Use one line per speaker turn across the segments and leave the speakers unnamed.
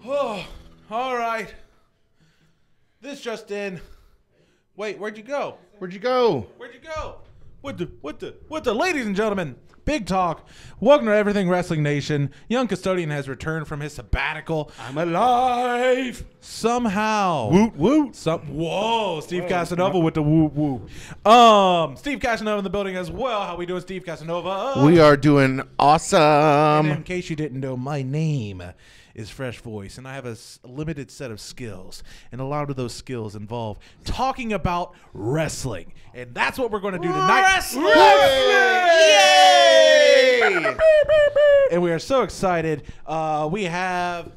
Oh, all right. This just in. Wait, where'd you go?
Where'd you go?
Where'd you go? What the? Ladies and gentlemen, big talk. Welcome to Everything Wrestling Nation. Young Custodian has returned from his sabbatical.
I'm alive.
Somehow.
Woot woot.
Whoa, Steve Casanova with the whoop whoop. Steve Casanova in the building as well. How we doing, Steve Casanova?
We are doing awesome.
And in case you didn't know, my name is Fresh Voice, and I have a limited set of skills, and a lot of those skills involve talking about wrestling, and that's what we're going to do tonight.
Wrestling!
Yay! And we are so excited. We have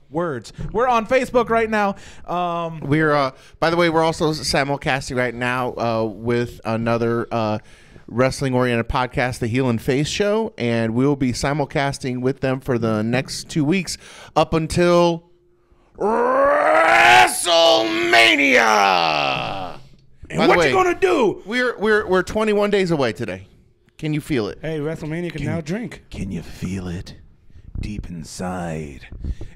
words. We're on Facebook right now.
We're by the way, we're also simulcasting right now with another wrestling-oriented podcast, The Heel and Face Show, and we'll be simulcasting with them for the next 2 weeks up until WrestleMania.
And what you gonna do?
We're 21 days away today. Can you feel it?
Hey, WrestleMania can now drink.
Can you feel it deep inside?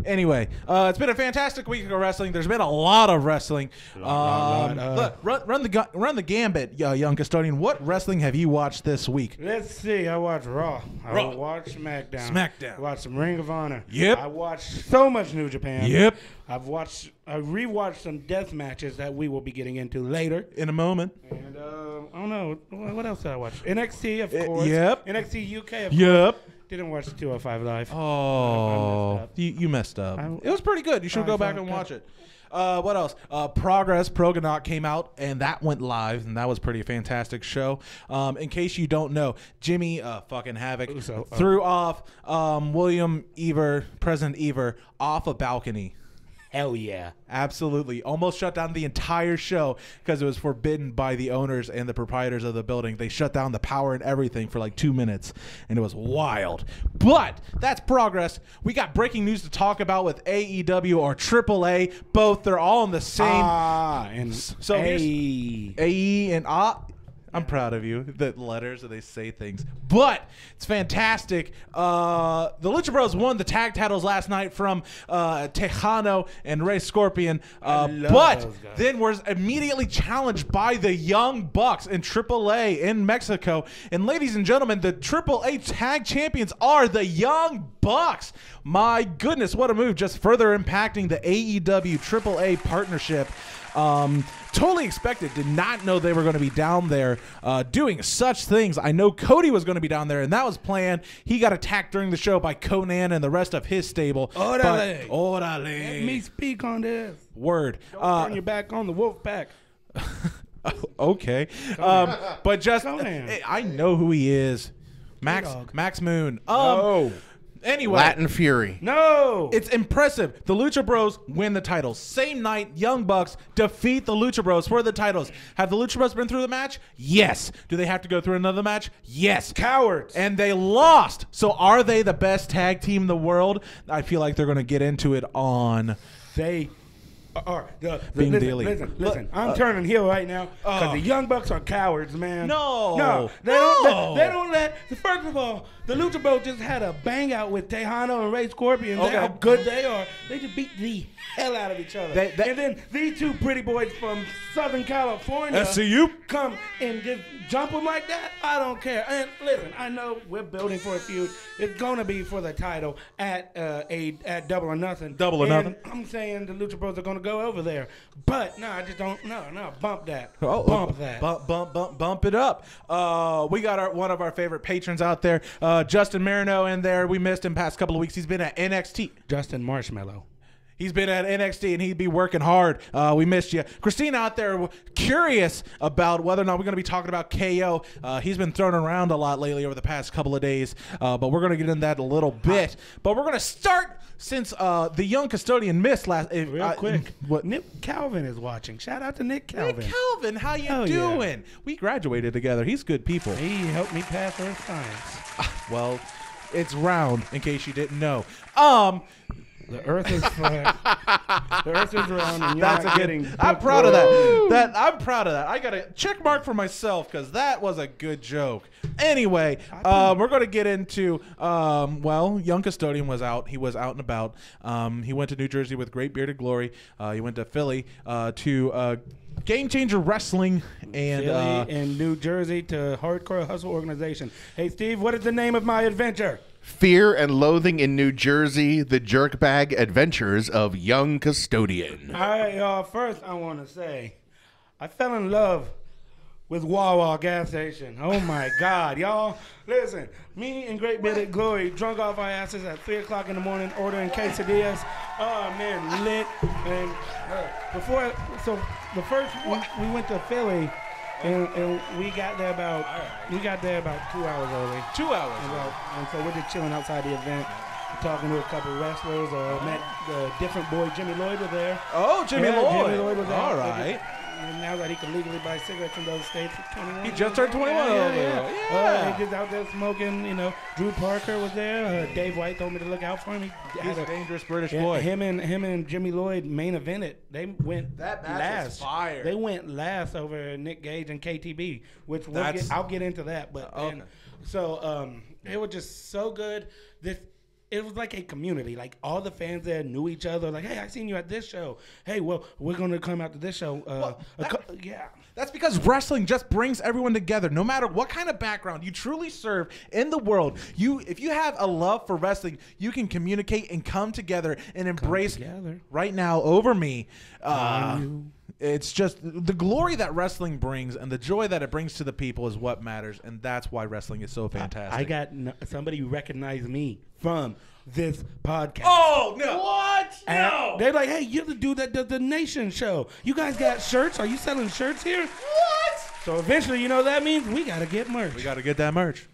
Anyway, it's been a fantastic week of wrestling. There's been a lot of wrestling. Look, run the gambit, young Custodian. What wrestling have you watched this week?
Let's see. I watched Raw. I watched SmackDown. I watched some Ring of Honor.
Yep.
I watched so much New Japan.
Yep.
I rewatched some death matches that we will be getting into later
In a moment.
And I don't know what else did I watch. NXT, of course.
Yep.
NXT UK, of
Yep.
course. Didn't watch 205 Live.
Oh, you messed up. It was pretty good. You should go back and watch it. What else? Progress Progonaut came out, and that went live, and that was pretty fantastic show. In case you don't know, Jimmy fucking Havoc threw off William Ever, President Ever, off a balcony.
Hell yeah.
Absolutely. Almost shut down the entire show because it was forbidden by the owners and the proprietors of the building. They shut down the power and everything for like 2 minutes, and it was wild. But that's progress. We got breaking news to talk about with AEW or AAA. Both, they're all in the same.
And
so AE and I'm proud of you. The letters that they say things, but it's fantastic. The Lucha Bros won the tag titles last night from Tejano and Rey Scorpion, but then was immediately challenged by the Young Bucks in AAA in Mexico. And ladies and gentlemen, the AAA tag champions are the Young Bucks. My goodness, what a move! Just further impacting the AEW AAA partnership. Totally expected. Did not know they were going to be down there doing such things. I know Cody was going to be down there, and that was planned. He got attacked during the show by Conan and the rest of his stable.
Orale.
Orale.
Let me speak on this.
Word.
Don't turn your back on the wolf pack.
Okay. But just, I know who he is. Max Moon. Anyway,
Latin Fury.
No.
It's impressive. The Lucha Bros win the titles. Same night, Young Bucks defeat the Lucha Bros for the titles. Have the Lucha Bros been through the match? Yes. Do they have to go through another match? Yes.
Cowards.
And they lost. So are they the best tag team in the world? I feel like they're going to get into it on...
They are. Listen. I'm turning heel right now because the Young Bucks are cowards, man.
No.
They don't let... First of all, the Lucha Bros just had a bang out with Tejano and Rey Scorpion.
Okay.
How good they are. They just beat the hell out of each other. And then these two pretty boys from Southern California
SCU
come and just jump them like that. I don't care. And listen, I know we're building for a feud. It's going to be for the title at Double or Nothing.
Double or Nothing.
I'm saying the Lucha Bros are going to go over there. But no, I just don't. No, bump that.
Bump that. Bump it up. We got one of our favorite patrons out there, Justin Marino, in there. We missed him past couple of weeks. He's been at NXT.
Justin Marshmallow.
He's been at NXT, and he'd be working hard. We missed you. Christina out there curious about whether or not we're going to be talking about KO. He's been thrown around a lot lately over the past couple of days, but we're going to get into that a little bit. But we're going to start since the Young Custodian missed last...
Real quick. Nick Calvin is watching. Shout out to Nick Calvin.
Nick Calvin, how you doing? Yeah. We graduated together. He's good people.
He helped me pass Earth Science.
Well, it's round, in case you didn't know.
The Earth is flat. The Earth is round, and you're
That's
not
a
getting.
good. I'm proud of that. I'm proud of that. I got a check mark for myself because that was a good joke. Anyway, we're going to get into. Young Custodian was out. He was out and about. He went to New Jersey with Great Bearded Glory. He went to Philly to Game Changer Wrestling and
Philly in New Jersey to Hardcore Hustle Organization. Hey, Steve, what is the name of my adventure?
Fear and Loathing in New Jersey, the Jerkbag Adventures of Young Custodian.
All right, y'all. First, I want to say I fell in love with Wawa gas station. Oh, my God. Y'all, listen. Me and Great Bearded Glory drunk off our asses at 3 o'clock in the morning ordering quesadillas. Oh, man, lit. And the first, we went to Philly. And we got there about 2 hours early.
2 hours.
And so we're just chilling outside the event, talking to a couple of wrestlers. Met the different boy Jimmy Lloyd was there.
Oh, Jimmy Lloyd.
Jimmy Lloyd was there.
All right.
And now that he can legally buy cigarettes in those states, he's 21.
He just turned 21.
Yeah. He just out there smoking. Drew Parker was there. Dave White told me to look out for him.
He's a dangerous British boy.
Him and Jimmy Lloyd main evented. They went
that match
last.
was fire.
They went last over Nick Gage and KTB, which I'll get into that. But it was just so good. It was like a community. Like, all the fans there knew each other. Like, hey, I seen you at this show. Hey, well, we're going to come out to this show.
That's because wrestling just brings everyone together. No matter what kind of background you truly serve in the world, if you have a love for wrestling, you can communicate and come together and embrace. Right now, over me, it's just the glory that wrestling brings and the joy that it brings to the people is what matters, and that's why wrestling is so fantastic.
I got somebody recognized me from this podcast.
Oh, no. What?
No. They're like, hey, you're the dude that does the Nation show. You guys got shirts? Are you selling shirts here?
What?
So eventually, you know what that means? We got to get merch.
We got to get that merch.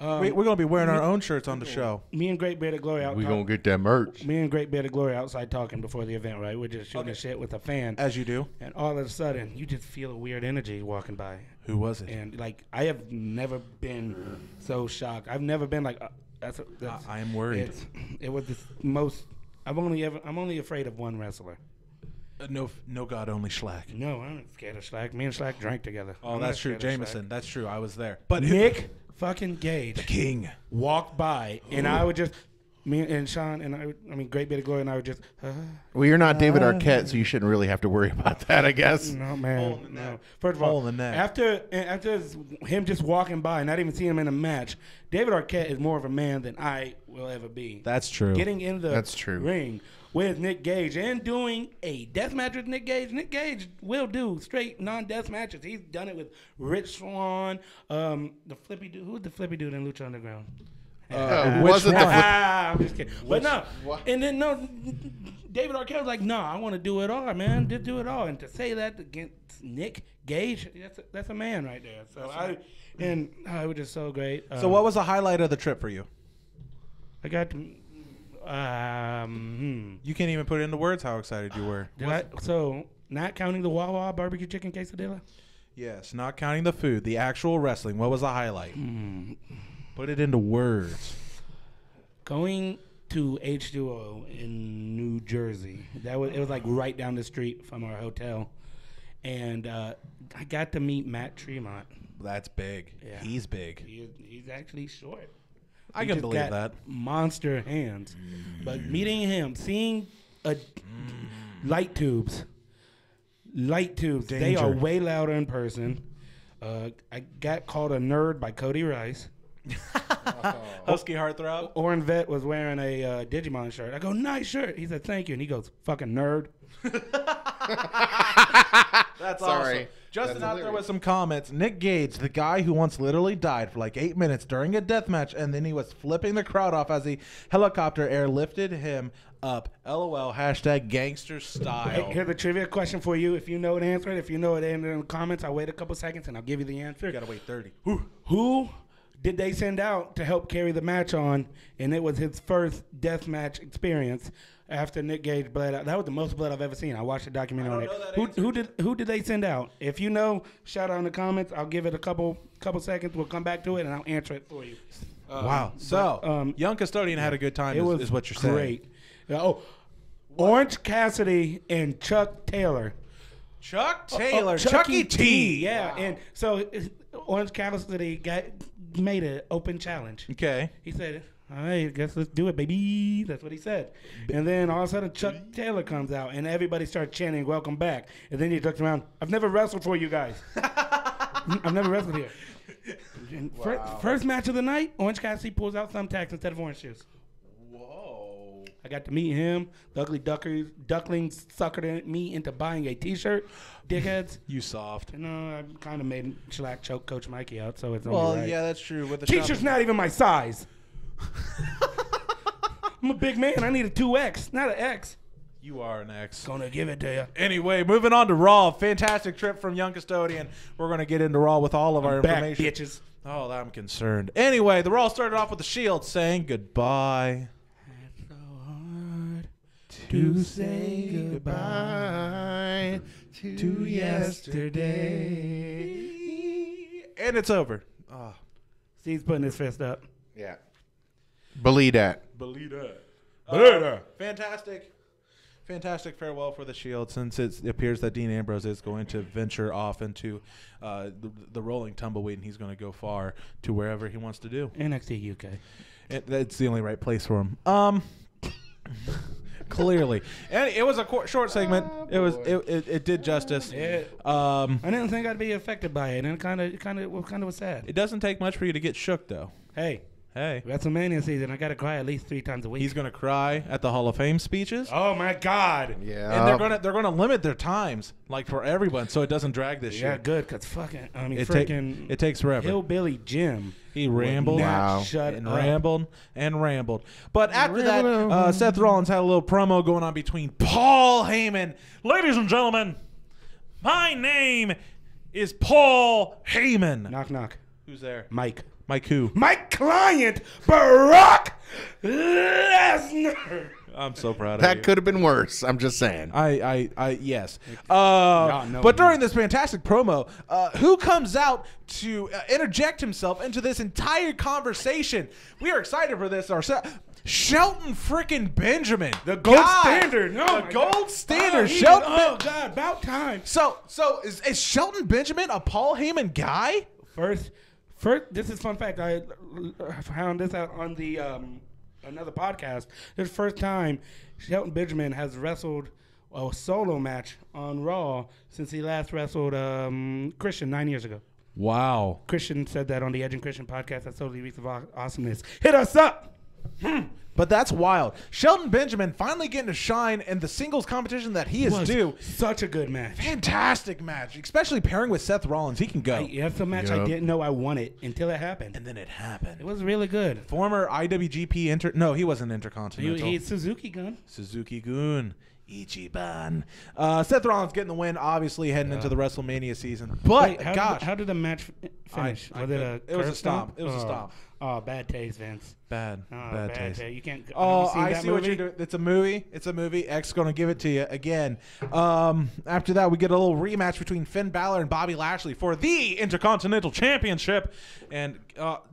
We're going to be wearing our own shirts on the show.
Me and Great Bearded Glory out.
We're going to get that merch.
Me and Great Bearded Glory outside talking before the event, right? We're just shooting shit with a fan.
As you do.
And all of a sudden, you just feel a weird energy walking by.
Who was it?
And, I have never been so shocked. I've never been like...
I am worried.
It was the most. I'm only afraid of one wrestler.
No God, only Schlack.
No, I'm not scared of Schlack. Me and Schlack drank together.
Oh, that's true, Jameson. That's true. I was there. But
Nick fucking Gage,
the king,
walked by, and I would just. Me and Sean and Great Bit of Glory and I would just.
Well, you're not David Arquette, so you shouldn't really have to worry about that, I guess.
No, man. No. First of all, after him just walking by, not even seeing him in a match, David Arquette is more of a man than I will ever be.
That's true.
Getting in the ring with Nick Gage and doing a death match with Nick Gage. Nick Gage will do straight non-death matches. He's done it with Rich Swann, the flippy dude. Who's the flippy dude in Lucha Underground?
Wasn't
I'm just kidding. But no. And then David Arquette was like, no, I want to do it all, man. Just do it all. And to say that against Nick Gage, that's a man right there. So it was just so great.
So what was the highlight of the trip for you?
I got to,
you can't even put it into words how excited you were.
So not counting the Wawa barbecue chicken quesadilla?
Yes, not counting the food, the actual wrestling. What was the highlight? Put it into words.
Going to H2O in New Jersey. It was like right down the street from our hotel. And I got to meet Matt Tremont.
That's big. Yeah. He's big.
He's actually short.
I can believe that.
Monster hands. But meeting him, seeing light tubes. Danger. They are way louder in person. I got called a nerd by Cody Rice.
Husky heartthrob.
Orin Vet was wearing a Digimon shirt. I go, nice shirt. He said, thank you. And he goes, fucking nerd.
That's awesome. Justin out there with some comments. Nick Gage, the guy who once literally died for like 8 minutes during a death match, and then he was flipping the crowd off as the helicopter airlifted him up. LOL, hashtag gangster style.
Hey, here's a trivia question for you. If you know the answer, if you know it in the comments, I'll wait a couple seconds and I'll give you the answer.
You gotta wait 30.
Who did they send out to help carry the match on? And it was his first death match experience after Nick Gage bled out. That was the most blood I've ever seen. I watched a documentary on it. Who did they send out? If you know, shout out in the comments. I'll give it a couple seconds. We'll come back to it and I'll answer it for you.
Wow. So Young Custodian had a good time. Is what you're saying.
Great. Orange Cassidy and Chuck Taylor.
Chuck Taylor,
Chucky
T.
Yeah, and so Orange Cassidy made an open challenge.
Okay.
He said, all right, I guess let's do it, baby. That's what he said. And then all of a sudden, Chuck Taylor comes out, and everybody starts chanting, welcome back. And then he looks around, I've never wrestled for you guys. I've never wrestled here. And first match of the night, Orange Cassidy pulls out thumbtacks instead of orange shoes.
Whoa.
I got to meet him. The ugly ducklings suckered me into buying a T-shirt. Dickheads.
You soft.
I kind of made Shellac choke Coach Mikey out, so it's
Well,
only right.
yeah, that's true. With the
T-shirt's not even my size. I'm a big man. I need a 2X, not an X.
You are an X.
Gonna give it to you.
Anyway, moving on to Raw. Fantastic trip from Young Custodian. We're going to get into Raw with all of our
Back,
information.
bitches.
Oh, I'm concerned. Anyway, the Raw started off with the Shield saying goodbye.
It's so hard
To say goodbye to yesterday.
And it's over. Oh.
Steve's putting his fist up.
Yeah. Believe that.
Believe that.
Believe that.
Fantastic farewell for the Shield, since it appears that Dean Ambrose is going to venture off into the rolling tumbleweed, and he's going to go far to wherever he wants to do.
NXT UK.
That's the only right place for him. Clearly, and it was a short segment. It did justice.
Yeah. I didn't think I'd be affected by it, and it kind of was sad.
It doesn't take much for you to get shook, though.
Hey,
Hey,
WrestleMania season, I gotta cry at least 3 times a week.
he's gonna cry at the Hall of Fame speeches.
Oh my God!
Yeah.
And they're gonna limit their times, like, for everyone, so it doesn't drag this
Yeah,
shit.
good, cause
It
freaking
takes forever.
Hillbilly Jim.
He rambled,
Wow.
Shut
and
up.
rambled and rambled. But after that, Seth Rollins had a little promo going on between Paul Heyman. Ladies and gentlemen, my name is Paul Heyman.
Knock knock.
Who's there?
Mike.
Mike who?
My client, Brock Lesnar.
I'm so proud of you.
That could have been worse. I'm just saying.
Yes.
No,
But during this fantastic promo, who comes out to interject himself into this entire conversation? We are excited for this ourselves. Shelton freaking Benjamin,
The gold
God,
standard. No,
the gold standard.
Oh,
Shelton.
God, about time.
So is Shelton Benjamin a Paul Heyman guy?
First, this is fun fact. I found this out on the another podcast. This is the first time Shelton Benjamin has wrestled a solo match on Raw since he last wrestled Christian 9 years ago.
Wow.
Christian said that on the Edge and Christian podcast. That's totally Weeks of Awesomeness. Hit us up.
But that's wild. Shelton Benjamin finally getting to shine in the singles competition that he is due.
Such a good match.
Fantastic match, especially pairing with Seth Rollins. He can go.
That's a match I
Yep.
didn't know I wanted until it happened.
And then it happened.
It was really good.
Former IWGP No, he wasn't Intercontinental.
He's Suzuki Gun.
Suzuki-gun. Ichiban. Seth Rollins getting the win, obviously heading into the WrestleMania season. But,
Wait, how did the match finish?
It was a stomp. It was a stomp.
Oh, bad taste, Vince.
Bad taste.
You can't.
Oh,
have you seen
I
that
see what
movie?
you're doing. It's a movie. It's a movie. X going to give it to you again. After that, we get a little rematch between Finn Balor and Bobby Lashley for the Intercontinental Championship. And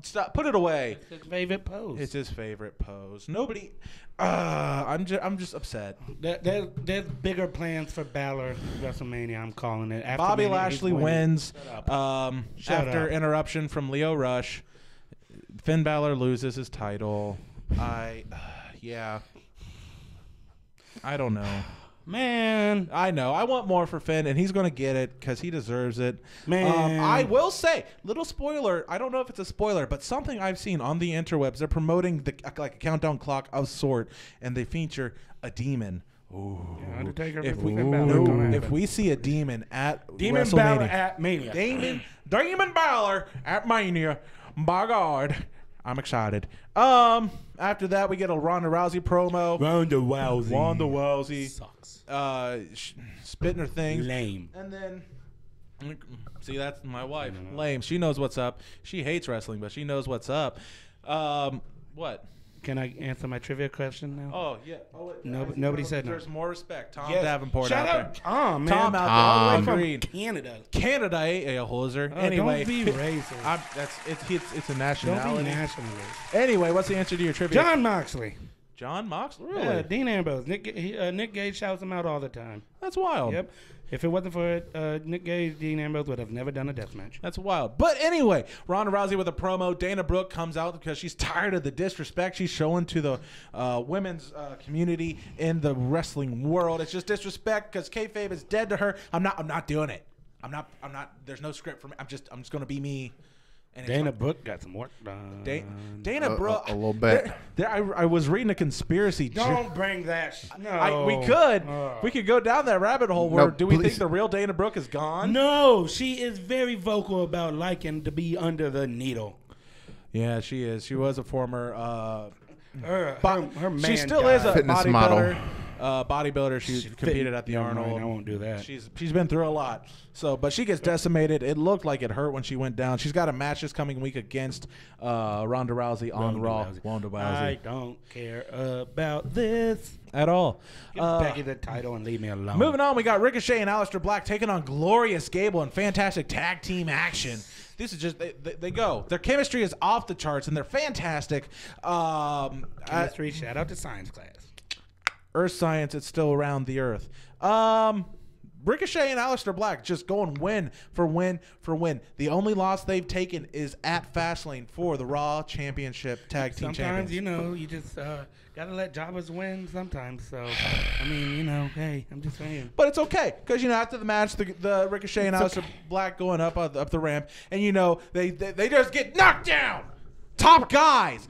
stop. Put it away.
It's his favorite pose.
It's his favorite pose. Nobody. I'm just upset.
There's bigger plans for Balor WrestleMania. I'm calling it. After
Bobby
Mania,
Lashley
he's winning.
wins
Shut
after
up.
interruption from Leo Rush. Finn Balor loses his title. Yeah. I don't know.
Man,
I know. I want more for Finn, and he's going to get it because he deserves it.
Man.
I will say, little spoiler. I don't know if it's a spoiler, but something I've seen on the interwebs. They're promoting like a countdown clock of sort, and they feature a demon. Ooh.
Undertaker
If
versus
we,
Finn Balor, gonna happen.
if we see a demon at
Demon
WrestleMania,
Balor at Mania.
Demon Balor at Mania. By God, I'm excited. After that, we get a Ronda Rousey promo.
Ronda Rousey
sucks.
sucks.
Spitting her things.
Lame.
And then, see, that's my wife. Lame. She knows what's up. She hates wrestling, but she knows what's up. What?
Can I answer my trivia question now?
Oh, yeah. Oh,
Nobody said no.
There's more respect. Tom
Yes.
Davenport
Shout
out
out
there.
Tom, man.
Tom out there. All the way from
Agreed. Canada.
Canada, a hoser.
Oh,
Anyway.
don't be racist.
It's a
Don't
nationality.
be nationalist.
Anyway, what's the answer to your trivia?
John Moxley.
John Moxley? Really?
Yeah, Dean Ambrose. Nick Gage shouts him out all the time.
That's wild.
Yep. If it wasn't for Nick Gage, Dean Ambrose would have never done a death match.
That's wild. But anyway, Ronda Rousey with a promo. Dana Brooke comes out because she's tired of the disrespect she's showing to the women's community in the wrestling world. It's just disrespect because kayfabe is dead to her. I'm not doing it. I'm not. There's no script for me. I'm just going to be me. And
Dana Brooke got some work done.
Dana Brooke.
A little bit.
I was reading a conspiracy.
Don't bring that.
We could. We could go down that rabbit hole where do we think the real Dana Brooke is gone?
No, she is very vocal about liking to be under the needle.
Yeah, she is. She was a former.
Her man
she still
died.
is a
Fitness
bodybuilder. Bodybuilder. She competed at the
Never
Arnold.
mind, I won't do that.
She's been through a lot. So, but she gets decimated. It looked like it hurt when she went down. She's got a match this coming week against Ronda Rousey on Raw. Ronda Rousey.
I don't care about this
At all.
Give Becky the title and leave me alone.
Moving on, we got Ricochet and Aleister Black taking on Glorious Gable in fantastic tag team action. This is just they go. Their chemistry is off the charts and they're fantastic.
Chemistry. Shout out to science class.
Earth science, it's still around the earth. Ricochet and Aleister Black just going win for win for win. The only loss they've taken is at Fastlane for the Raw Championship Tag Team Champions.
Sometimes, you just gotta let jobbers win sometimes. So, I mean, hey, I'm just saying.
But it's okay because after the match, the Ricochet and Aleister Black going up the ramp, and they just get knocked down. Top guys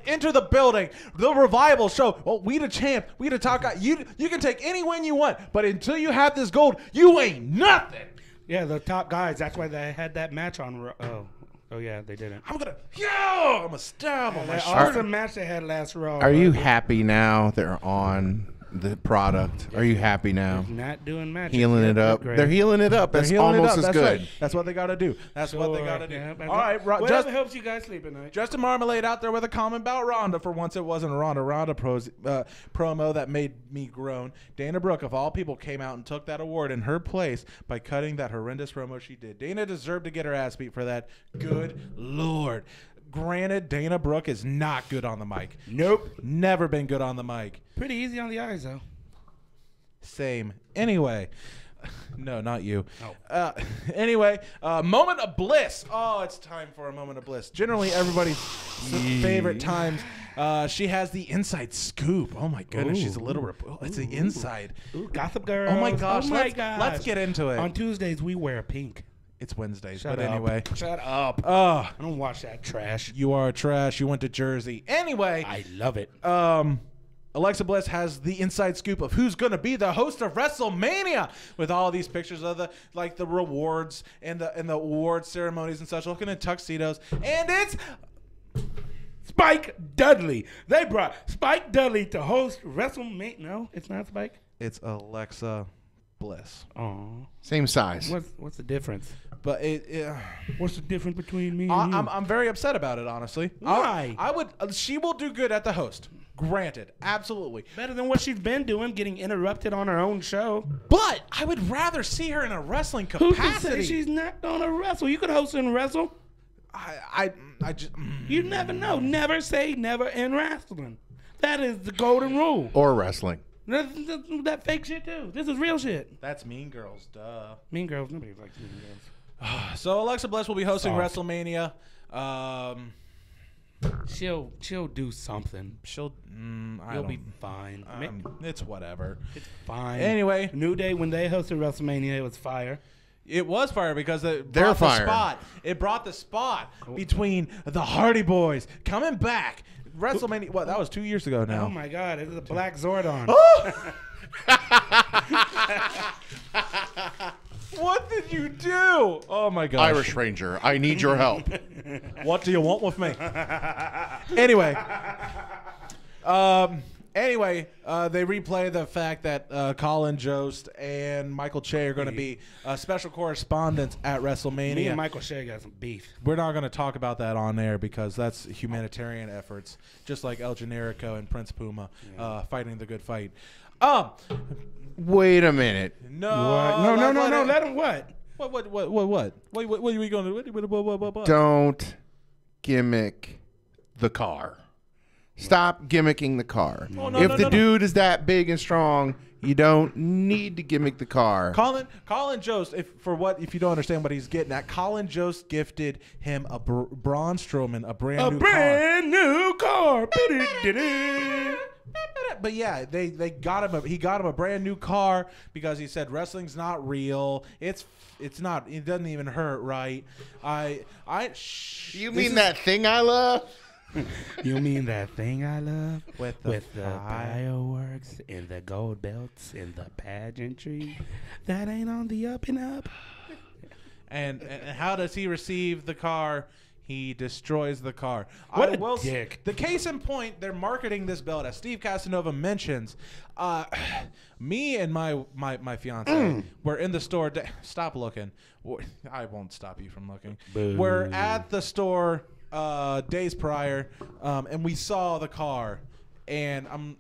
enter the building. The Revival show. Oh, we the champ. We the top guy. You can take any win you want, but until you have this gold, you ain't nothing.
Yeah, the top guys. That's why they had that match on. Oh yeah, they didn't.
I'm gonna stab on my
That
shirt.
awesome match they had last Raw.
Are you happy now they're on the product? Are you happy now?
Not doing matches.
Healing it up. They're healing it up. That's almost as good.
Right. That's what they got to do. That's what they got to do.
Yeah,
all right,
whatever helps you guys sleep at night.
Justin Marmalade out there with a comment about Ronda. For once, it wasn't a Ronda promo that made me groan. Dana Brooke, of all people, came out and took that award in her place by cutting that horrendous promo she did. Dana deserved to get her ass beat for that. Good Lord. Granted, Dana Brooke is not good on the mic.
Nope.
Never been good on the mic.
Pretty easy on the eyes, though.
Same. Anyway. No, not you.
Oh.
Anyway, moment of bliss. Oh, it's time for a moment of bliss. Generally, everybody's favorite times. She has the inside scoop. Oh, my goodness. She's a little... it's the inside.
Ooh, Gossip Girl.
Oh, my gosh.
Gosh.
Let's get into it.
On Tuesdays, we wear pink.
It's Wednesdays,
Shut
but
up.
anyway.
Shut up.
I
don't watch that trash.
You are trash. You went to Jersey. Anyway.
I love it.
Alexa Bliss has the inside scoop of who's going to be the host of WrestleMania with all these pictures of the rewards and the award ceremonies and such, looking in tuxedos. And it's
Spike Dudley. They brought Spike Dudley to host WrestleMania. No, it's not Spike.
It's Alexa Bliss.
Oh,
same size.
What's the difference?
But
what's the difference between me and you?
I'm very upset about it, honestly.
Why?
She will do good at the host. Granted, absolutely.
Better than what she's been doing, getting interrupted on her own show.
But I would rather see her in a wrestling
Who
capacity.
can say she's not gonna wrestle? You could host and wrestle.
I just.
You never know. Never say never in wrestling. That is the golden rule.
Or wrestling.
That fake shit too. This is real shit.
That's Mean Girls, duh.
Mean Girls. Nobody likes Mean Girls.
So Alexa Bliss will be hosting
Soft.
WrestleMania.
She'll do something.
She'll
be fine.
It's whatever.
It's fine.
Anyway,
New Day, when they hosted WrestleMania, it was fire.
it was fire because it
They're
brought the
fire.
spot. It brought the spot between the Hardy Boys coming back. WrestleMania. What? That was 2 years ago now.
Oh my God! It is a Black Zordon.
What did you do? Oh my gosh.
Irish Ranger, I need your help.
What do you want with me? Anyway. They replay the fact that Colin Jost and Michael Che are going to be special correspondents at WrestleMania.
Me and Michael Shea got some beef.
We're not going to talk about that on air because that's humanitarian efforts, just like El Generico and Prince Puma fighting the good fight.
Wait a minute.
No.
No. Let him what?
What? What are we going to do? What? Don't
Gimmick the car. Stop gimmicking the car.
Oh,
If the dude is that big and strong, you don't need to gimmick the car.
Colin Jost, if you don't understand what he's getting at, Colin Jost gifted him a Braun Strowman, a brand new car. But yeah, they got him. He got him a brand new car because he said wrestling's not real. It's not. It doesn't even hurt, right?
You mean that thing I love?
You mean that thing I love?
With the
fireworks and the gold belts and the pageantry that ain't on the up and up.
And how does he receive the car? He destroys the car.
What a dick.
The case in point, they're marketing this belt, as Steve Casanova mentions. Me and my fiance were in the store. Stop looking. I won't stop you from looking.
Boo.
We're at the store days prior, and we saw the car. And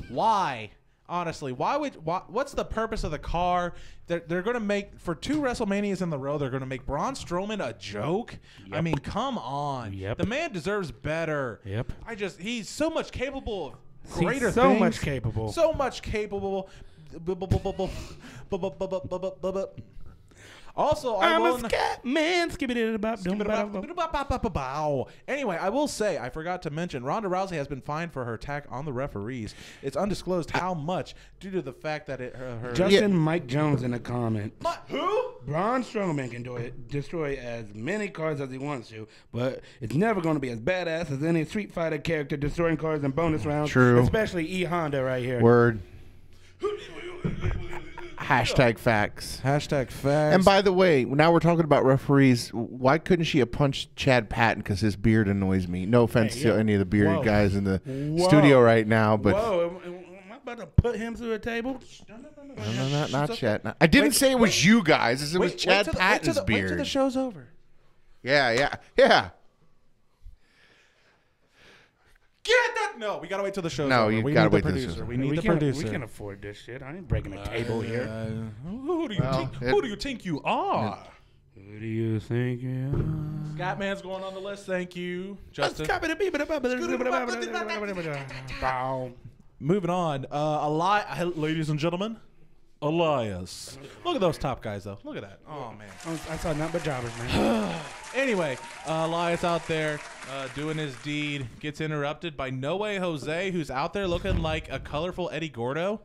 why? Honestly, what's the purpose of the car? They're going to make, for 2 WrestleManias in the row, they're going to make Braun Strowman a joke? Yep. I mean, come on.
Yep.
The man deserves better.
Yep.
He's so much capable of greater things.
So much capable.
So much capable. Also,
I'm a scat man.
Anyway, I will say, I forgot to mention, Ronda Rousey has been fined for her attack on the referees. It's undisclosed how much, due to the fact that
Justin Mike Jones in a comment.
Who?
Braun Strowman can destroy as many cars as he wants to, but it's never going to be as badass as any Street Fighter character destroying cars in bonus rounds.
True.
Especially E Honda right here.
Word. Hashtag facts.
Hashtag facts.
And by the way, now we're talking about referees. Why couldn't she have punched Chad Patton? Because his beard annoys me. No offense to any of the bearded guys in the studio right now, but
am I about to put him through a table?
No, not Chad. I didn't say it was you guys. It was Chad Patton's beard.
Wait till the show's over.
Yeah.
Get that! No, we gotta wait till the show's
No,
over.
you
We
gotta
need the
wait till the
producer.
show's
We need the producer.
We can't afford this shit. I ain't breaking a table here.
Who do you think you are?
Who do you think you are?
Scatman's going on the list. Thank you, Justin. Moving on. Ladies and gentlemen, Elias. Look at those top guys, though. Look at that. Oh, man.
I saw nothing but jobbers, man.
Anyway, Elias out there doing his deed, gets interrupted by No Way Jose, who's out there looking like a colorful Eddie Gordo.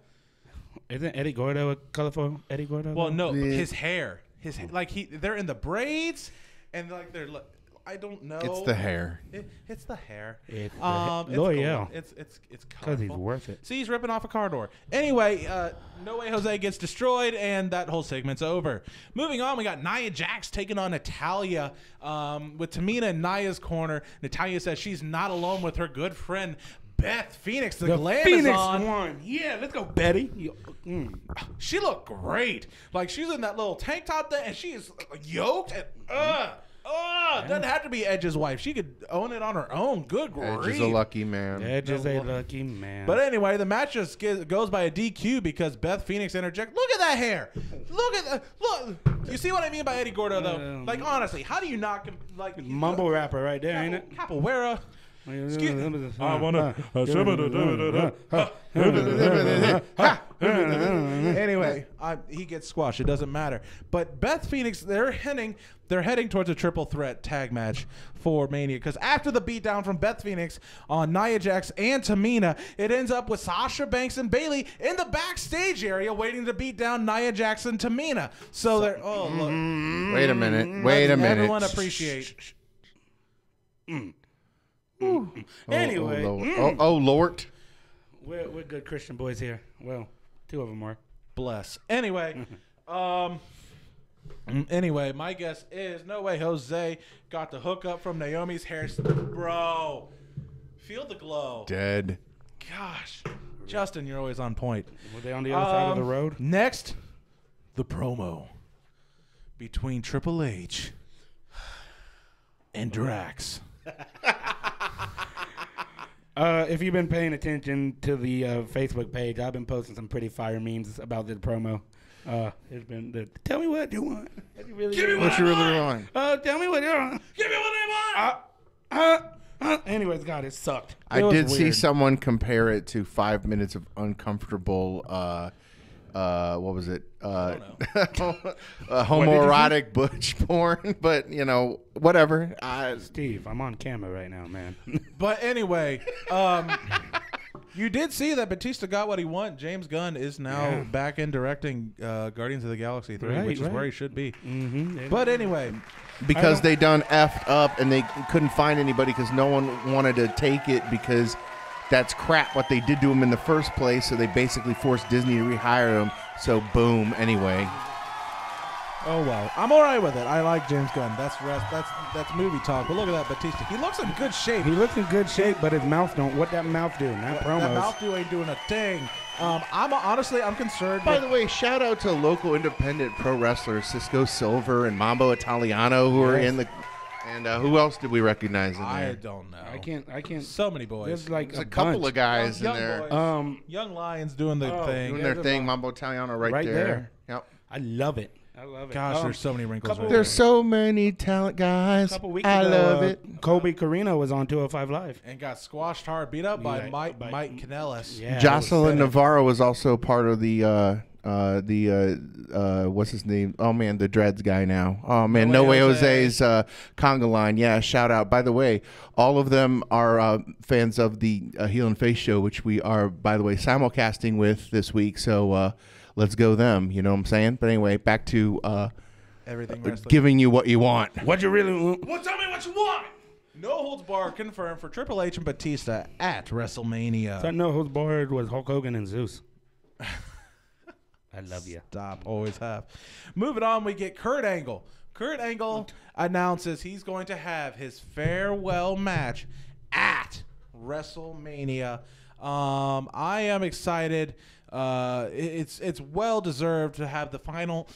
Isn't Eddie Gordo a colorful Eddie Gordo?
Well, no, his hair. They're in the braids, and like I don't know.
It's the hair.
It's the hair.
It's
L'Oreal. Cool. It's colorful.
Because he's worth it.
See, he's ripping off a car door. Anyway, No Way Jose gets destroyed, and that whole segment's over. Moving on, we got Nia Jax taking on Natalya with Tamina in Nia's corner. Natalya says she's not alone with her good friend Beth Phoenix. The glam
Phoenix
is on.
Won. Yeah, let's go, Betty.
She looked great. Like, she's in that little tank top thing, and she is yoked and doesn't have to be Edge's wife. She could own it on her own. Good grief.
Edge is a lucky man.
Edge is a lucky man.
But anyway, the match just goes by a DQ because Beth Phoenix interjects. Look at that hair. Look at that. Look. You see what I mean by Eddie Gordo, though? Like, honestly, how do you not
mumble rapper right there, ain't it?
Capoeira. Excuse me. I wanna. Anyway, he gets squashed. It doesn't matter. But Beth Phoenix, they're heading towards a triple threat tag match for Mania. Because after the beatdown from Beth Phoenix on Nia Jax and Tamina, it ends up with Sasha Banks and Bayley in the backstage area waiting to beat down Nia Jax and Tamina. So they're look.
Wait a minute.
Everyone appreciate.
Anyway,
Lord,
we're good Christian boys here. Well, 2 of them are.
Bless. Anyway, my guess is No Way Jose got the hookup from Naomi's hair. Bro, feel the glow.
Dead.
Gosh, Justin, you're always on point.
Were they on the other side of the road?
Next, the promo between Triple H and Drax.
If you've been paying attention to the Facebook page, I've been posting some pretty fire memes about this promo. It's been tell me what you want.
Give me what you really want.
Tell me what you want.
Give me what I want.
Anyways, God, it sucked.
I
was
did see
weird.
someone compare it to 5 minutes of uncomfortable. What was it? Homoerotic butch porn, but whatever.
Steve, I'm on camera right now, man.
But anyway, you did see that Batista got what he wanted. James Gunn is now back in directing Guardians of the Galaxy 3, which is where he should be.
Mm-hmm.
But anyway,
because they done effed up and they couldn't find anybody because no one wanted to take it because that's crap what they did to him in the first place. So they basically forced Disney to rehire him. So boom. Anyway.
oh well, I'm all right with it. I like James Gunn. That's movie talk. But look at that Batista. He looks in good shape.
He looks in good shape, but his mouth don't. What that mouth do? Not promos.
That mouth do ain't doing a thing. I'm concerned.
By the way, shout out to local independent pro wrestlers Cisco Silver and Mambo Italiano who are in the. And who else did we recognize in there?
I don't know.
I can't.
So many boys.
There's like
There's a couple of guys
Young
in there
boys. Young Lions doing the thing.
doing their thing. Mambo Italiano right there. Yep.
I love it. I love it.
Gosh, there's so many wrinkles. Right
There's
there.
so many talent guys.
A couple weeks
I
ago,
love it.
Colby Carino was on 205 Live.
And got squashed hard, beat up by
Yeah,
Mike
by-
Kanellis.
Yeah,
Jocelyn Navarro was also part of the what's his name? Oh man, the Dreads guy now. Oh man, No Way Jose's conga line. Yeah, shout out. By the way, all of them are fans of the Heel and Face show, which we are, by the way, simulcasting with this week. So let's go them. You know what I'm saying? But anyway, back to
Everything wrestling.
giving you what you want.
What you really want?
Well, tell me what you want. No holds barred confirmed for Triple H and Batista at WrestleMania.
So no, whose board was Hulk Hogan and Zeus. I love you.
Stop. Always have. Moving on, we get Kurt Angle. Kurt Angle announces he's going to have his farewell match at WrestleMania. I am excited. It's well deserved to have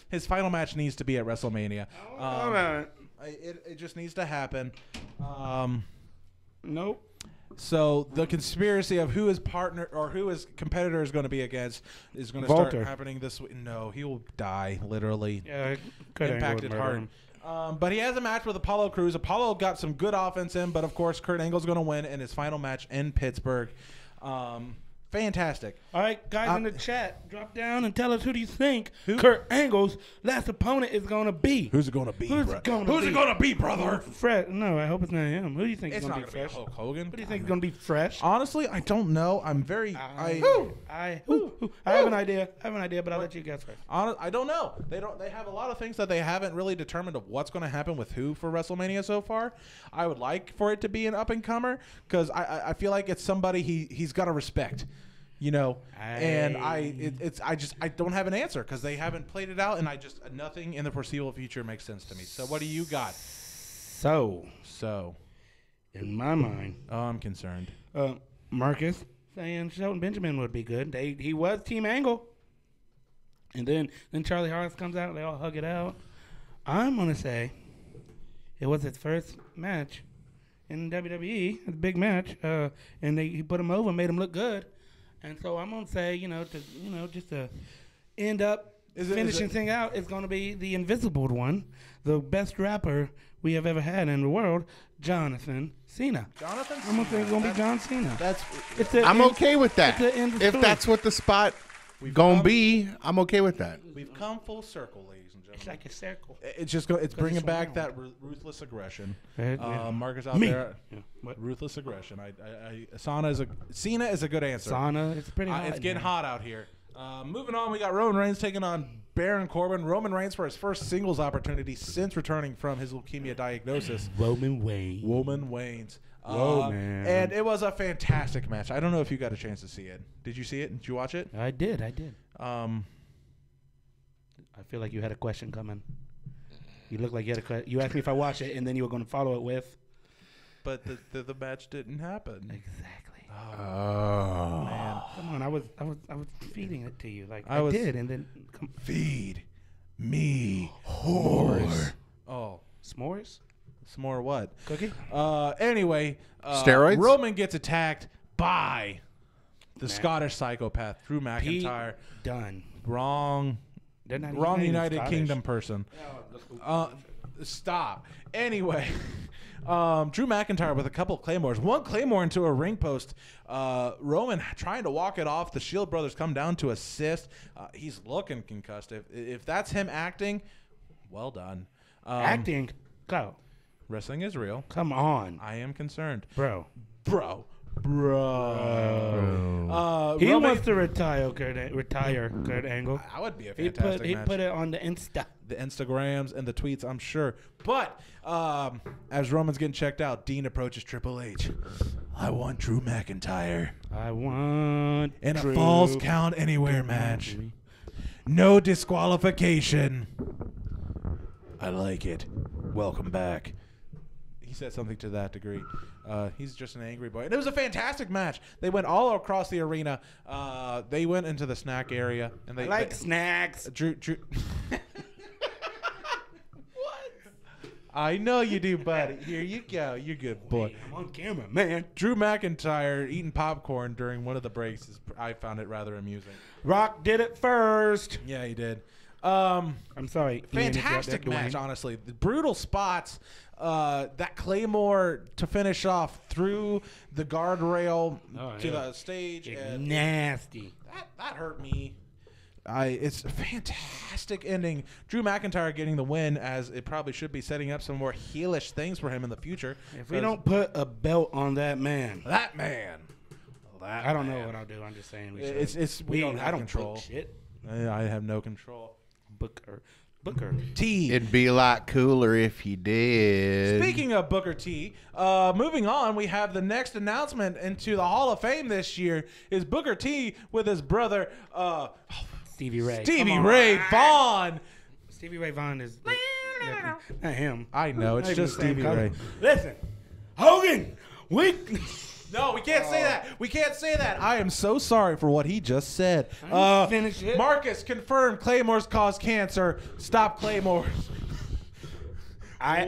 his final match needs to be at WrestleMania. It just needs to happen.
Nope.
So the conspiracy of who his partner or who his competitor is going to be against is going to start happening this week. No, he will die literally.
Yeah,
Impacted heart. But he has a match with Apollo Crews. Apollo got some good offense in, but of course Kurt Angle's going to win in his final match in Pittsburgh. Fantastic.
All right, guys in the chat, drop down and tell us who do you think Kurt Angle's last opponent is going to be.
Who's it going to be?
Who's it going to be,
brother?
Fresh. No, I hope it's not him. Who do you think is
It's
going
not
to be
going to be
fresh?
Hulk Hogan.
Who do you think is going to be fresh?
Honestly, I don't know. I'm very.
I have an idea. But I'll let you guess first.
I don't know. They have a lot of things that they haven't really determined of what's going to happen with who for WrestleMania so far. I would like for it to be an up and comer because I feel like it's somebody he's got to respect. And I don't have an answer because they haven't played it out, and nothing in the foreseeable future makes sense to me. So what do you got?
So in my mind,
I'm concerned.
Marcus saying Shelton Benjamin would be good. He was Team Angle, and then Charlie Haas comes out. They all hug it out. I'm gonna say it was his first match in WWE, a big match, and he put him over, made him look good. And so I'm gonna say, just to end up finishing thing out, it's gonna be the Invisible One, the best rapper we have ever had in the world, Jonathan Cena.
Jonathan Cena.
I'm gonna say it's gonna be John Cena.
I'm okay with that. If that's what the spot gonna be, I'm okay with that.
We've come full circle, ladies and gentlemen.
It's like a circle.
It's bringing back that ruthless aggression. Marcus out there, ruthless aggression. Cena is a good answer.
Cena, it's pretty hot.
It's getting hot out here. Moving on, we got Roman Reigns taking on Baron Corbin. Roman Reigns for his first singles opportunity since returning from his leukemia diagnosis.
Roman Reigns.
And it was a fantastic match. I don't know if you got a chance to see it. Did you see it? Did you watch it?
I did. I feel like you had a question coming. You look like you had a question. You asked me if I watched it, and then you were going to follow it with.
But the match didn't happen.
Exactly.
Oh man!
Come on, I was feeding it to you like I did, and then
feed me whore. Oh,
s'mores?
S'more what?
Cookie?
Anyway,
steroids.
Roman gets attacked by the Scottish psychopath Drew McIntyre.
Done.
Wrong United Kingdom person. Stop. Anyway, Drew McIntyre with a couple of claymores. One claymore into a ring post. Roman trying to walk it off. The Shield brothers come down to assist. He's looking concussed. If that's him acting, well done.
Acting? Go.
Wrestling is real.
Come on.
I am concerned.
Bro.
He
Roman wants to retire Kurt Angle.
That would be a fantastic match.
He put it on the Insta.
The Instagrams and the tweets, I'm sure. But as Roman's getting checked out, Dean approaches Triple H. I want Drew McIntyre.
I want
in a Falls Count Anywhere match. No disqualification. I like it. Welcome back. He said something to that degree. He's just an angry boy. And it was a fantastic match. They went all across the arena. They went into the snack area. And they
like snacks.
Drew. I know you do, buddy. Here you go. You're a good boy.
Wait, I'm on camera, man.
Drew McIntyre eating popcorn during one of the breaks. I found it rather amusing.
Rock did it first.
Yeah, he did.
I'm sorry.
Fantastic match, honestly. The brutal spots. That Claymore to finish off through the guardrail to the stage.
Nasty.
That hurt me. It's a fantastic ending. Drew McIntyre getting the win, as it probably should be setting up some more heelish things for him in the future.
If we don't put a belt on that man.
I
don't know what I'll do. I'm just saying we should.
We don't have control.
Book shit.
I have no control.
Booker
T.
It'd be a lot cooler if you did.
Speaking of Booker T, moving on, we have the next announcement into the Hall of Fame this year is Booker T with his brother
Stevie Ray.
Stevie Ray Vaughan.
Stevie Ray Vaughan is not him.
I know, it's just Stevie Ray.
Listen, Hogan,
No, we can't say that. We can't say that. I am so sorry for what he just said.
Finish it.
Marcus confirmed Claymores cause cancer. Stop Claymores.
I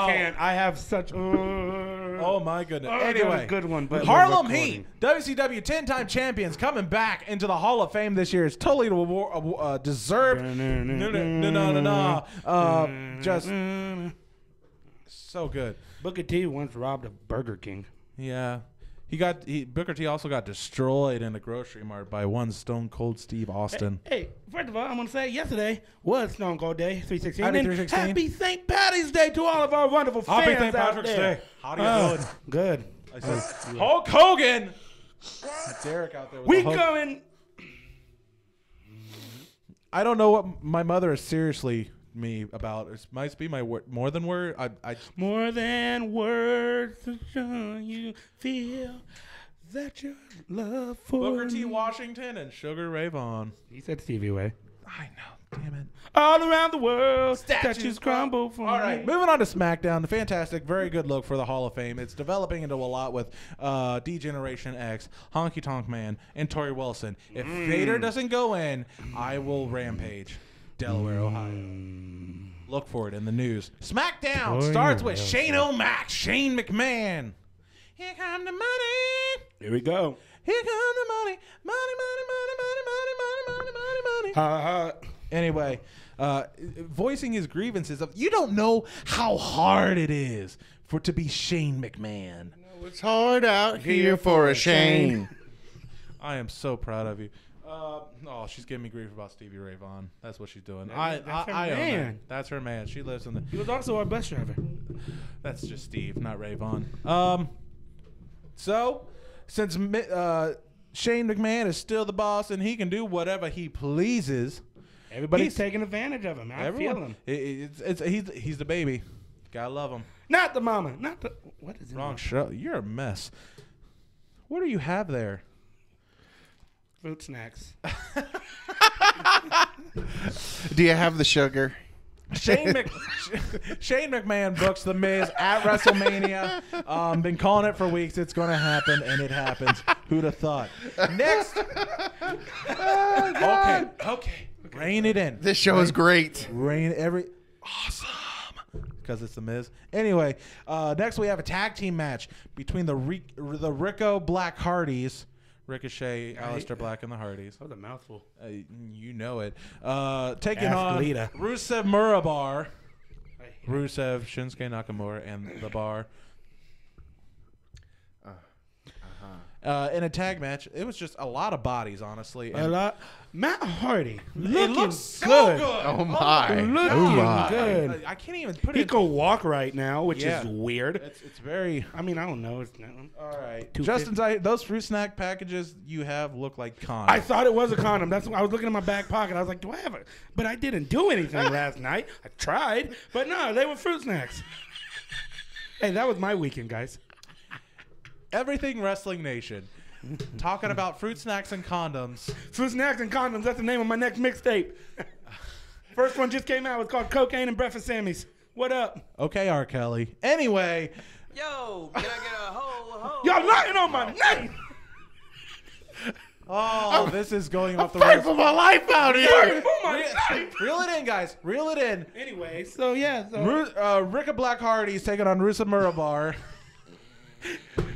can't. I have such.
Oh my goodness.
Anyway, good one. But
Harlem Heat, WCW 10-time champions, coming back into the Hall of Fame this year. It's totally deserved. Just so good.
Booker T once robbed a Burger King.
Yeah. Booker T also got destroyed in the grocery mart by one Stone Cold Steve Austin.
Hey, first of all, I'm going to say yesterday was Stone Cold Day, 316.
Happy 316.
Happy St. Patty's Day to all of our wonderful fans
Happy St. Patrick's
out there.
Day. How do you doing?
Good.
I said, Hulk Hogan. That's Eric out there.
We coming.
I don't know what my mother is seriously me about. It might be my word. More than word.
More than words to show you feel that your love for
Booker T. Washington and Sugar Ray Vaughan.
He said Stevie Ray.
I know. Damn it.
All around the world, statues crumble for
All right,
me.
moving on to SmackDown. The fantastic, very good look for the Hall of Fame. It's developing into a lot with D-Generation X, Honky Tonk Man, and Tori Wilson. If Vader doesn't go in, I will rampage. Delaware, Ohio. Look for it in the news. SmackDown starts with Shane O'Mac, Shane McMahon. Here come the money.
Here we go.
Here come the money. Money. Anyway, voicing his grievances of, you don't know how hard it is to be Shane McMahon.
It's hard out here for a Shane.
I am so proud of you. She's giving me grief about Stevie Ray Vaughan. That's what she's doing.
That's her
I own
man.
that. That's her man. She lives in the.
He was also our bus driver.
That's just Steve, not Ray Vaughan. So, since Shane McMahon is still the boss and he can do whatever he pleases,
everybody's taking advantage of him. I feel him.
He's the baby. Gotta love him.
Not the mama. Not the. What is it?
Wrong show. You're a mess. What do you have there?
Fruit snacks.
Do you have the sugar?
Shane McMahon books The Miz at WrestleMania. Been calling it for weeks. It's going to happen, and it happens. Who'd have thought? Next. Okay. Rein it in.
This show is great.
Awesome. Because it's The Miz. Anyway, next we have a tag team match between the Rico Black Hardys. Ricochet, Aleister Black, and the Hardys.
That was a mouthful.
You know it. Taking on Rusev Murabar.
I
Rusev, Shinsuke Nakamura, and The Bar. In a tag match, it was just a lot of bodies, honestly.
A lot. Matt Hardy.
It looks so good.
Oh my!
Looking good.
I can't even put
He
it.
can walk right now, which is weird.
It's very.
I mean, I don't know. It's not,
All right,
250.
Justin, those fruit snack packages you have look like condoms.
I thought it was a condom. That's I was looking in my back pocket. I was like, do I have it? But I didn't do anything last night. I tried, but no, they were fruit snacks. Hey, that was my weekend, guys.
Everything Wrestling Nation. Talking about fruit snacks and condoms.
Fruit snacks and condoms. That's the name of my next mixtape. First one just came out. It's called Cocaine and Breakfast Sammy's. What up?
Okay, R. Kelly. Anyway.
Yo, can I get a ho?
Y'all lying on my name.
Oh, this is going off the
Fight
rails.
for my life out here.
Reel it in, guys. Reel it in.
Anyway, so yeah. So.
Ricka Black Hardy's taking on Rusa Murabar.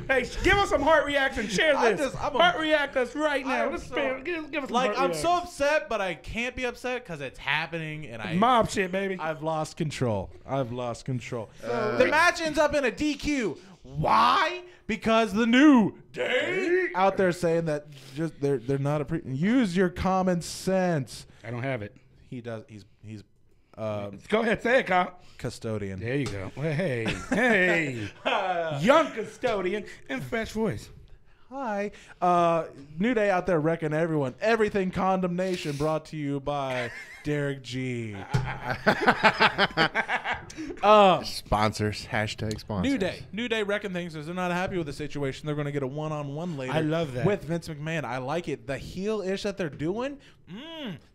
Hey, give us some heart reaction. Share this.
I'm a-
heart react us right now.
I'm
Let's
so-
give us some
Like,
heart
I'm so
reactions.
upset, but I can't be upset because it's happening, and
Mob shit, baby.
I've lost control. The match ends up in a DQ. Why? Because the New Day out there saying that just they're not use your common sense.
I don't have it.
He does. He's
Go ahead, say it, Kyle.
Custodian.
There you go. Hey, hey. Young Custodian and fresh voice.
Hi. New Day out there wrecking everyone. Everything Condemnation brought to you by Derek G.
Sponsors. Hashtag sponsors.
New Day wrecking things because they're not happy with the situation. They're going to get a one-on-one later.
I love that.
With Vince McMahon. I like it. The heel-ish that they're doing,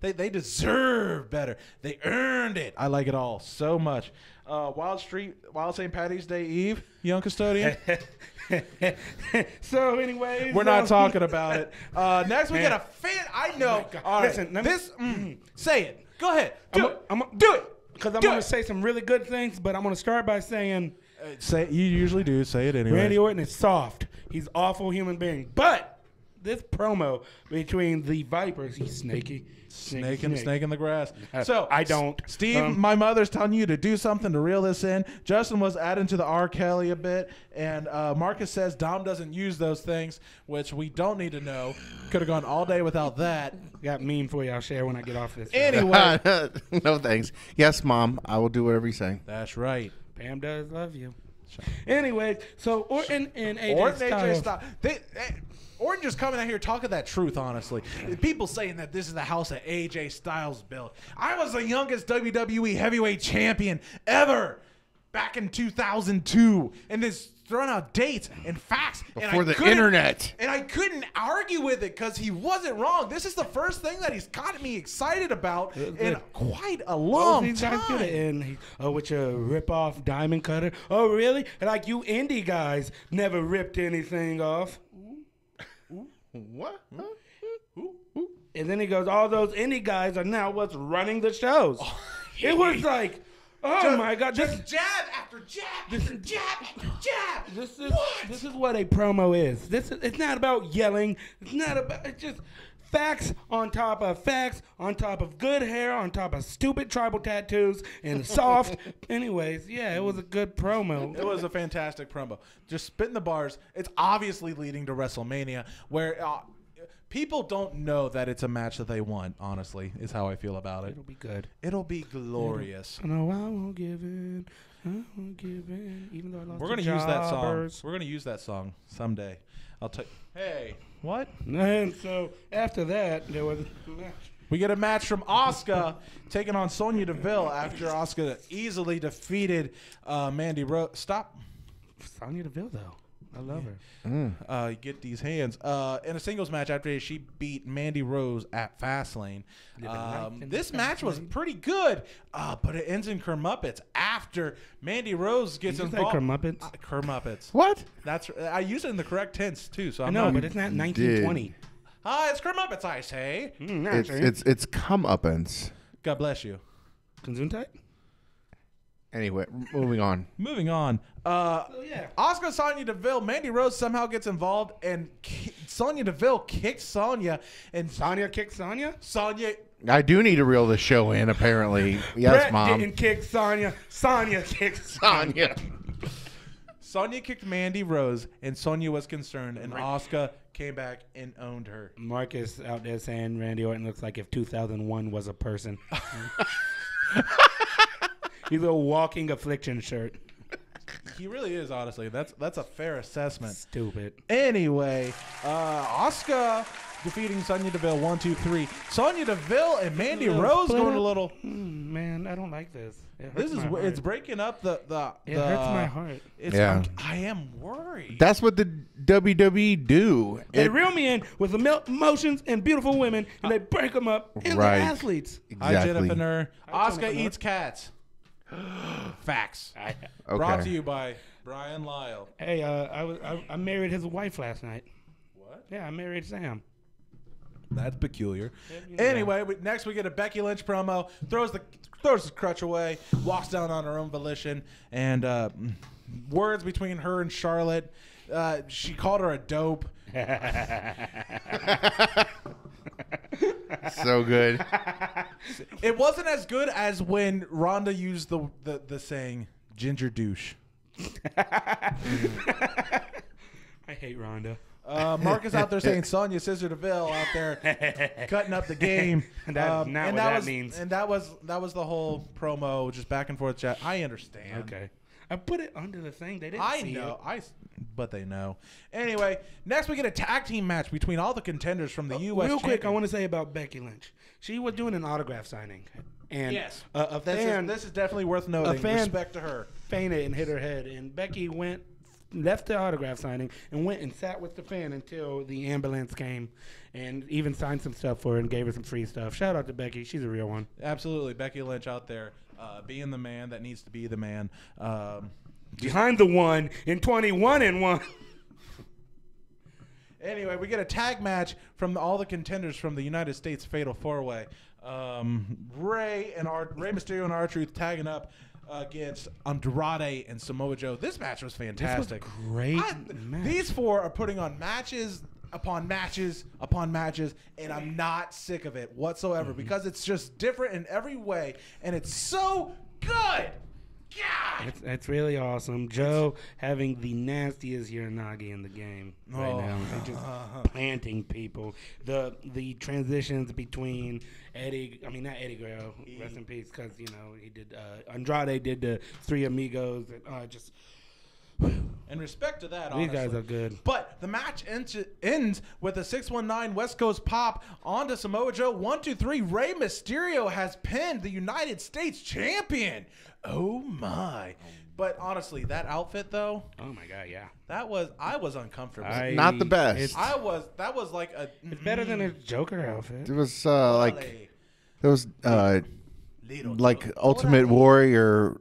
they deserve better. They earned it. I like it all so much. Wild St. Patty's Day Eve, Young Custodian.
So, anyways.
We're not talking about it. Next, we get a fan. I know. All right.
Listen, let me-
say it. Go ahead. Do it.
I'm
Do it.
Because I'm
Do
going
it.
to say some really good things, but I'm going to start by saying
Say you usually do. Say it anyway.
Randy Orton is soft. He's an awful human being. But this promo between the Vipers, he's snaky.
Snake in the grass. So
I don't.
Steve, my mother's telling you to do something to reel this in. Justin was adding to the R. Kelly a bit, and Marcus says Dom doesn't use those things, which we don't need to know. Could have gone all day without that.
Got meme for you. I'll share when I get off this.
Anyway,
No thanks. Yes, Mom. I will do whatever you say.
that's right.
Pam does love you. Anyway, so Orton and AJ
Orton
Styles.
stop. Orton just coming out here talking that truth, honestly. People saying that this is the house that AJ Styles built. I was the youngest WWE heavyweight champion ever back in 2002. And this throwing out dates and facts.
Before the internet.
And I couldn't argue with it because he wasn't wrong. This is the first thing that he's gotten me excited about in quite a long
These guys get it
time.
in. Oh, with your rip-off diamond cutter. Oh, really? Like you indie guys never ripped anything off.
What?
And then he goes, all those indie guys are now what's running the shows. It was like, my God.
Just jab after jab, jab after jab.
This is what a promo is. It's not about yelling. It's just facts on top of good hair, on top of stupid tribal tattoos and soft. Anyways, yeah, it was a good promo.
It was a fantastic promo. Just spitting the bars. It's obviously leading to WrestleMania, where people don't know that it's a match that they want, honestly, is how I feel about it.
It'll be good.
It'll be glorious.
No, I won't give in. I won't give in. Even though I lost
We're going to use that song. We're going to use that song someday. I'll tell you. Hey, what?
And so after that, there was a match.
We get a match from Asuka taking on Sonya Deville after Asuka easily defeated Mandy Rose. Stop.
Sonya Deville, though. I love her.
Get these hands. In a singles match after she beat Mandy Rose at Fastlane. This match was pretty good, but it ends in Kermuppets after Mandy Rose gets
Did you say
involved.
Kermuppets?
Kermuppets.
What?
I use it in the correct tense too. So
I
I'm
know,
not,
but it's not 1920.
it's Kermuppets, I say.
It's comeuppance.
God bless you.
Gesundheit?
Anyway, moving on.
Moving on.
Yeah.
Asuka, Sonya Deville, Mandy Rose somehow gets involved, and Sonya Deville kicks Sonya, and
Sonya kicked Sonya?
Sonya
I do need to reel this show in, apparently. Yes,
Brett
Mom.
didn't kick Sonya. Sonya kicked Sonya.
Sonya kicked Mandy Rose, and Sonya was concerned, and Asuka came back and owned her.
Marcus out there saying Randy Orton looks like if 2001 was a person. He's a walking affliction shirt.
He really is, honestly. That's a fair assessment.
Stupid.
Anyway, Asuka defeating Sonya Deville 1, 2, 3. Sonya Deville and Mandy Rose going a little.
Man, I don't like this.
It's breaking up the.
It hurts my heart.
Yeah.
I am worried.
That's what the WWE do.
They reel me in with emotions and beautiful women, and they break them up into
Right.
athletes.
Hi,
Exactly.
Jennifer Nur.
Hi,
Asuka
Jennifer Nur.
eats cats. Facts.
Okay.
Brought to you by Brian Lyle.
Hey, I married his wife last night.
What?
Yeah, I married Sam.
That's peculiar.
Yeah.
Anyway, next we get a Becky Lynch promo. Throws the crutch away. Walks down on her own volition. And words between her and Charlotte. She called her a dope.
So good.
It wasn't as good as when Rhonda used the saying ginger douche.
I hate Rhonda.
Marcus out there saying Sonya Scissor Deville out there cutting up the game.
That's not what that means.
And that was the whole promo, just back and forth chat. I understand.
Okay. I put it under the thing. They didn't
I
see
know.
it.
But they know. Anyway, next we get a tag team match between all the contenders from the U.S.
Real quick, I
champion.
want to say about Becky Lynch. She was doing an autograph signing. And
Yes.
a fan
This is definitely worth noting.
fan-
Respect to her.
fainted and hit her head. And Becky left the autograph signing and went and sat with the fan until the ambulance came and even signed some stuff for her and gave her some free stuff. Shout out to Becky. She's a real one.
Absolutely. Becky Lynch out there being the man that needs to be the man.
Behind the one in 21 and 1.
Anyway, we get a tag match from all the contenders from the United States Fatal 4-Way. Rey Mysterio and R-Truth tagging up against Andrade and Samoa Joe. This match was fantastic.
Great match.
These four are putting on matches upon matches upon matches, and I'm not sick of it whatsoever because it's just different in every way, and it's so good. God!
It's really awesome. Joe having the nastiest Uranagi in the game right now. They're just planting people. The transitions between not Eddie Guerrero, rest in peace, because he did Andrade did the Three Amigos. Just
And respect to that,
these
honestly.
guys are good.
But the match ends with a 619 West Coast pop onto Samoa Joe. 1, 2, 3. Rey Mysterio has pinned the United States champion. Oh my! But honestly, that outfit though,
Oh my God, yeah.
I was uncomfortable.
Not the best.
That was like a.
It's better than a Joker outfit.
It was like
Little
like
Joe.
Ultimate Warrior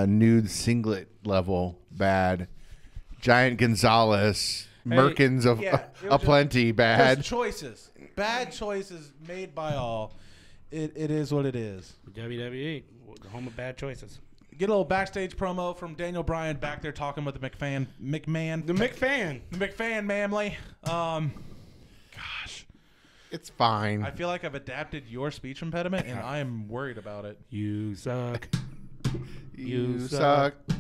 nude singlet level bad. Giant Gonzalez, Merkins of
yeah, it was
aplenty bad.
Just choices, bad choices made by all. It is what it is.
WWE, the home of bad choices.
Get a little backstage promo from Daniel Bryan back there talking with the McMahon.
The McFan.
The McFan family. Gosh.
It's fine.
I feel like I've adapted your speech impediment, and I am worried about it.
You suck.
You
suck.
suck.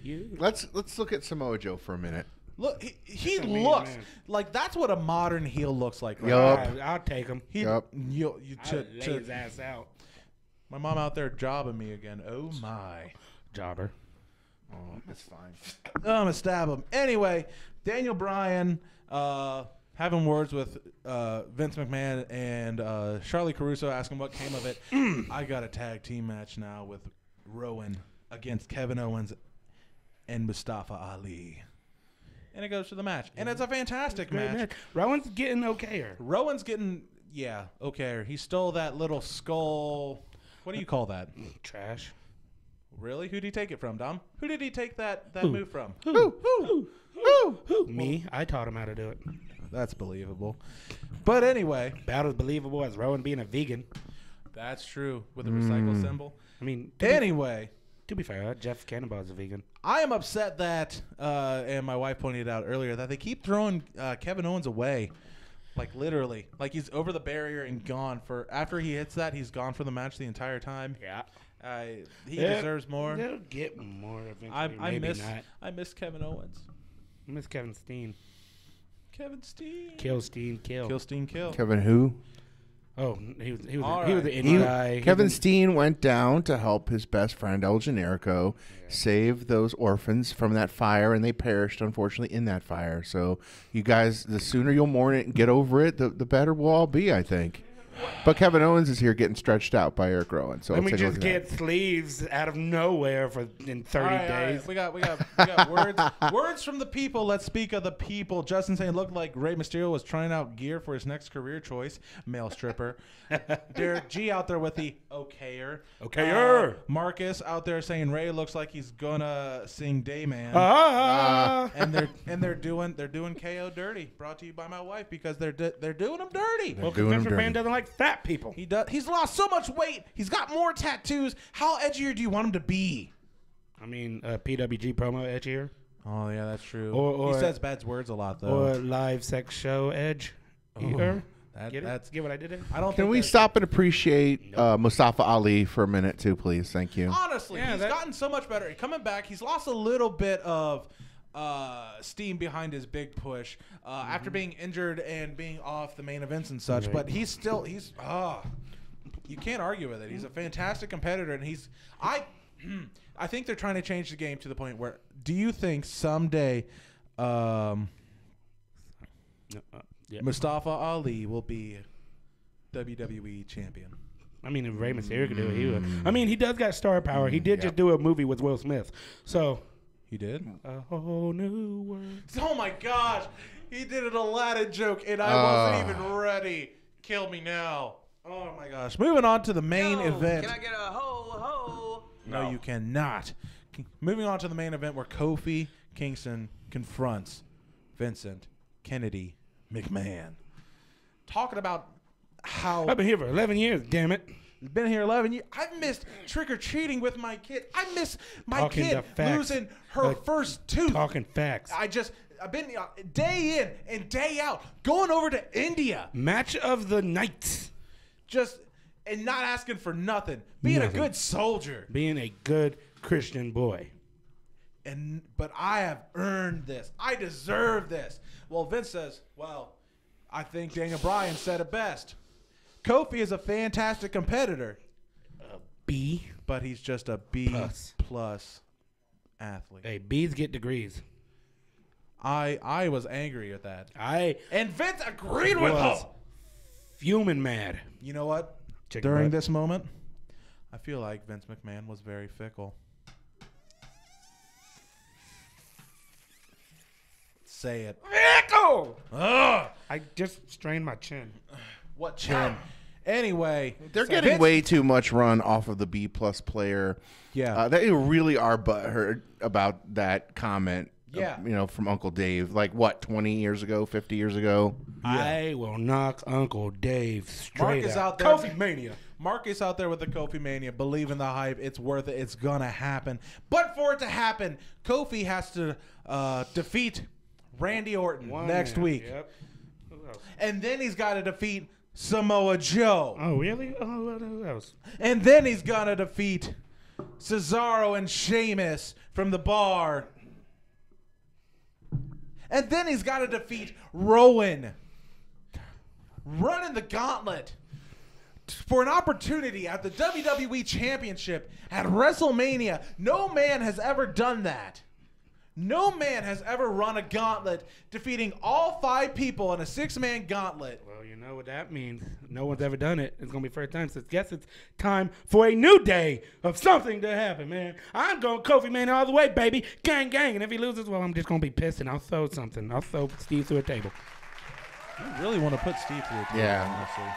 You.
Let's look at Samoa Joe for a minute.
Look, he
That's a mean
looks
man.
like that's what a modern heel looks like. Right?
Yup.
I'll take him.
He,
Yup.
you,
I'll lay his ass out.
my mom out there jobbing me again. Oh my.
Jobber.
Oh, it's fine.
I'm gonna stab him. Anyway, Daniel Bryan having words with Vince McMahon and Charlie Caruso asking what came of it. I got a tag team match now with Rowan against Kevin Owens and Mustafa Ali. And it goes to the match. And it's a fantastic match.
Rowan's getting okayer.
Rowan's getting, okay. He stole that little skull. What do you call that?
Trash.
Really? Who did he take it from, Dom? Who did he take that move from?
Who? Me. I taught him how to do it.
That's believable. But anyway,
About as believable as Rowan being a vegan.
that's true with the recycle symbol.
I mean,
Anyway,
to be fair, Jeff Cannonball is a vegan.
I am upset that, and my wife pointed out earlier, that they keep throwing Kevin Owens away. Like literally, like he's over the barrier and gone for. After he hits that, he's gone for the match the entire time.
Yeah.
He deserves more.
He'll get more eventually.
I miss Kevin Owens.
I miss Kevin Steen.
Kevin Steen.
Kill Steen. Kill.
Kill Steen. Kill.
Kevin who?
Oh, he was the
right.
indie guy.
Kevin Steen went down to help his best friend El Generico save those orphans from that fire, and they perished, unfortunately, in that fire. So you guys, the sooner you'll mourn it and get over it, the better we'll all be, I think. But Kevin Owens is here getting stretched out by Eric Rowan. So
Let
let's
me
take a look
just
at
get
that.
sleeves out of nowhere in 30
All right.
days.
We got words from the people. Let's speak of the people. Justin saying looked like Rey Mysterio was trying out gear for his next career choice, male stripper. Derek G out there with the okayer. Marcus out there saying Ray looks like he's gonna sing Dayman. And they're doing KO dirty. Brought to you by my wife because they're doing him dirty.
Well, because Vince McMahon doesn't like fat people.
He does. He's lost so much weight. He's got more tattoos. How edgier do you want him to be?
I mean, PWG promo edge here.
Oh yeah, that's true.
Or
he says bad words a lot though.
Or live sex show edge here.
That's
Get what I did there?
I don't.
Can
think
we stop and appreciate Mustafa Ali for a minute too, please? Thank you.
Honestly, he's gotten so much better. Coming back, he's lost a little bit of steam behind his big push after being injured and being off the main events and such. But he's you can't argue with it. He's a fantastic competitor, and I think they're trying to change the game to the point where. Do you think someday Mustafa Ali will be WWE champion?
I mean, if Rey Mysterio could do it, he would. I mean, he does got star power. He did just do a movie with Will Smith. So
He did?
a whole new world.
Oh my gosh. He did an Aladdin joke and I wasn't even ready. Kill me now. Oh my gosh. Moving on to the main event.
Can I get a ho?
No, you cannot. Moving on to the main event where Kofi Kingston confronts Vincent Kennedy McMahon. Talking about how
I've been here for 11 years, damn it.
been here 11 years. I've missed trick-or-treating with my kid. I miss my
Talking
kid
the facts.
losing her first tooth.
Talking facts.
I've been day in and day out going over to India.
Match of the night.
And not asking for nothing. Being a good soldier.
Being a good Christian boy.
But I have earned this. I deserve this. Well, Vince says, well, I think Daniel Bryan said it best. Kofi is a fantastic competitor.
B.
But he's just a B plus athlete.
Hey, B's get degrees.
I was angry at that. And Vince agreed with him.
Fuming mad.
You know what?
Chicken
During
butt.
this moment, I feel like Vince McMahon was very fickle. Say it.
Fickle!
Ugh.
I just strained my chin.
What chin? Anyway,
They're getting way too much run off of the B plus player.
Yeah.
They really are butthurt about that comment.
Yeah.
From Uncle Dave, like what, 20 years ago, 50 years ago?
I will knock Uncle Dave straight
Mark is
out.
out there.
Kofi Mania.
Mark is out there with the Kofi Mania. Believe in the hype. It's worth it. It's going to happen. But for it to happen, Kofi has to defeat Randy Orton next week.
Yep. Who else?
And then he's got to defeat Samoa Joe.
Oh, really? Oh, who else?
And then he's going to defeat Cesaro and Sheamus from the bar. And then he's got to defeat Rowan. Running the gauntlet for an opportunity at the WWE Championship at WrestleMania. No man has ever done that. No man has ever run a gauntlet defeating all 5 people in a 6-man gauntlet.
Well, you know what that means. No one's ever done it. It's going to be first time. So I guess it's time for a new day of something to happen, man. I'm going Kofi Mania all the way, baby. Gang, gang. And if he loses, well, I'm just going to be pissed and I'll throw something. I'll throw Steve through a table.
I really want to put Steve through a table,
Yeah.
honestly.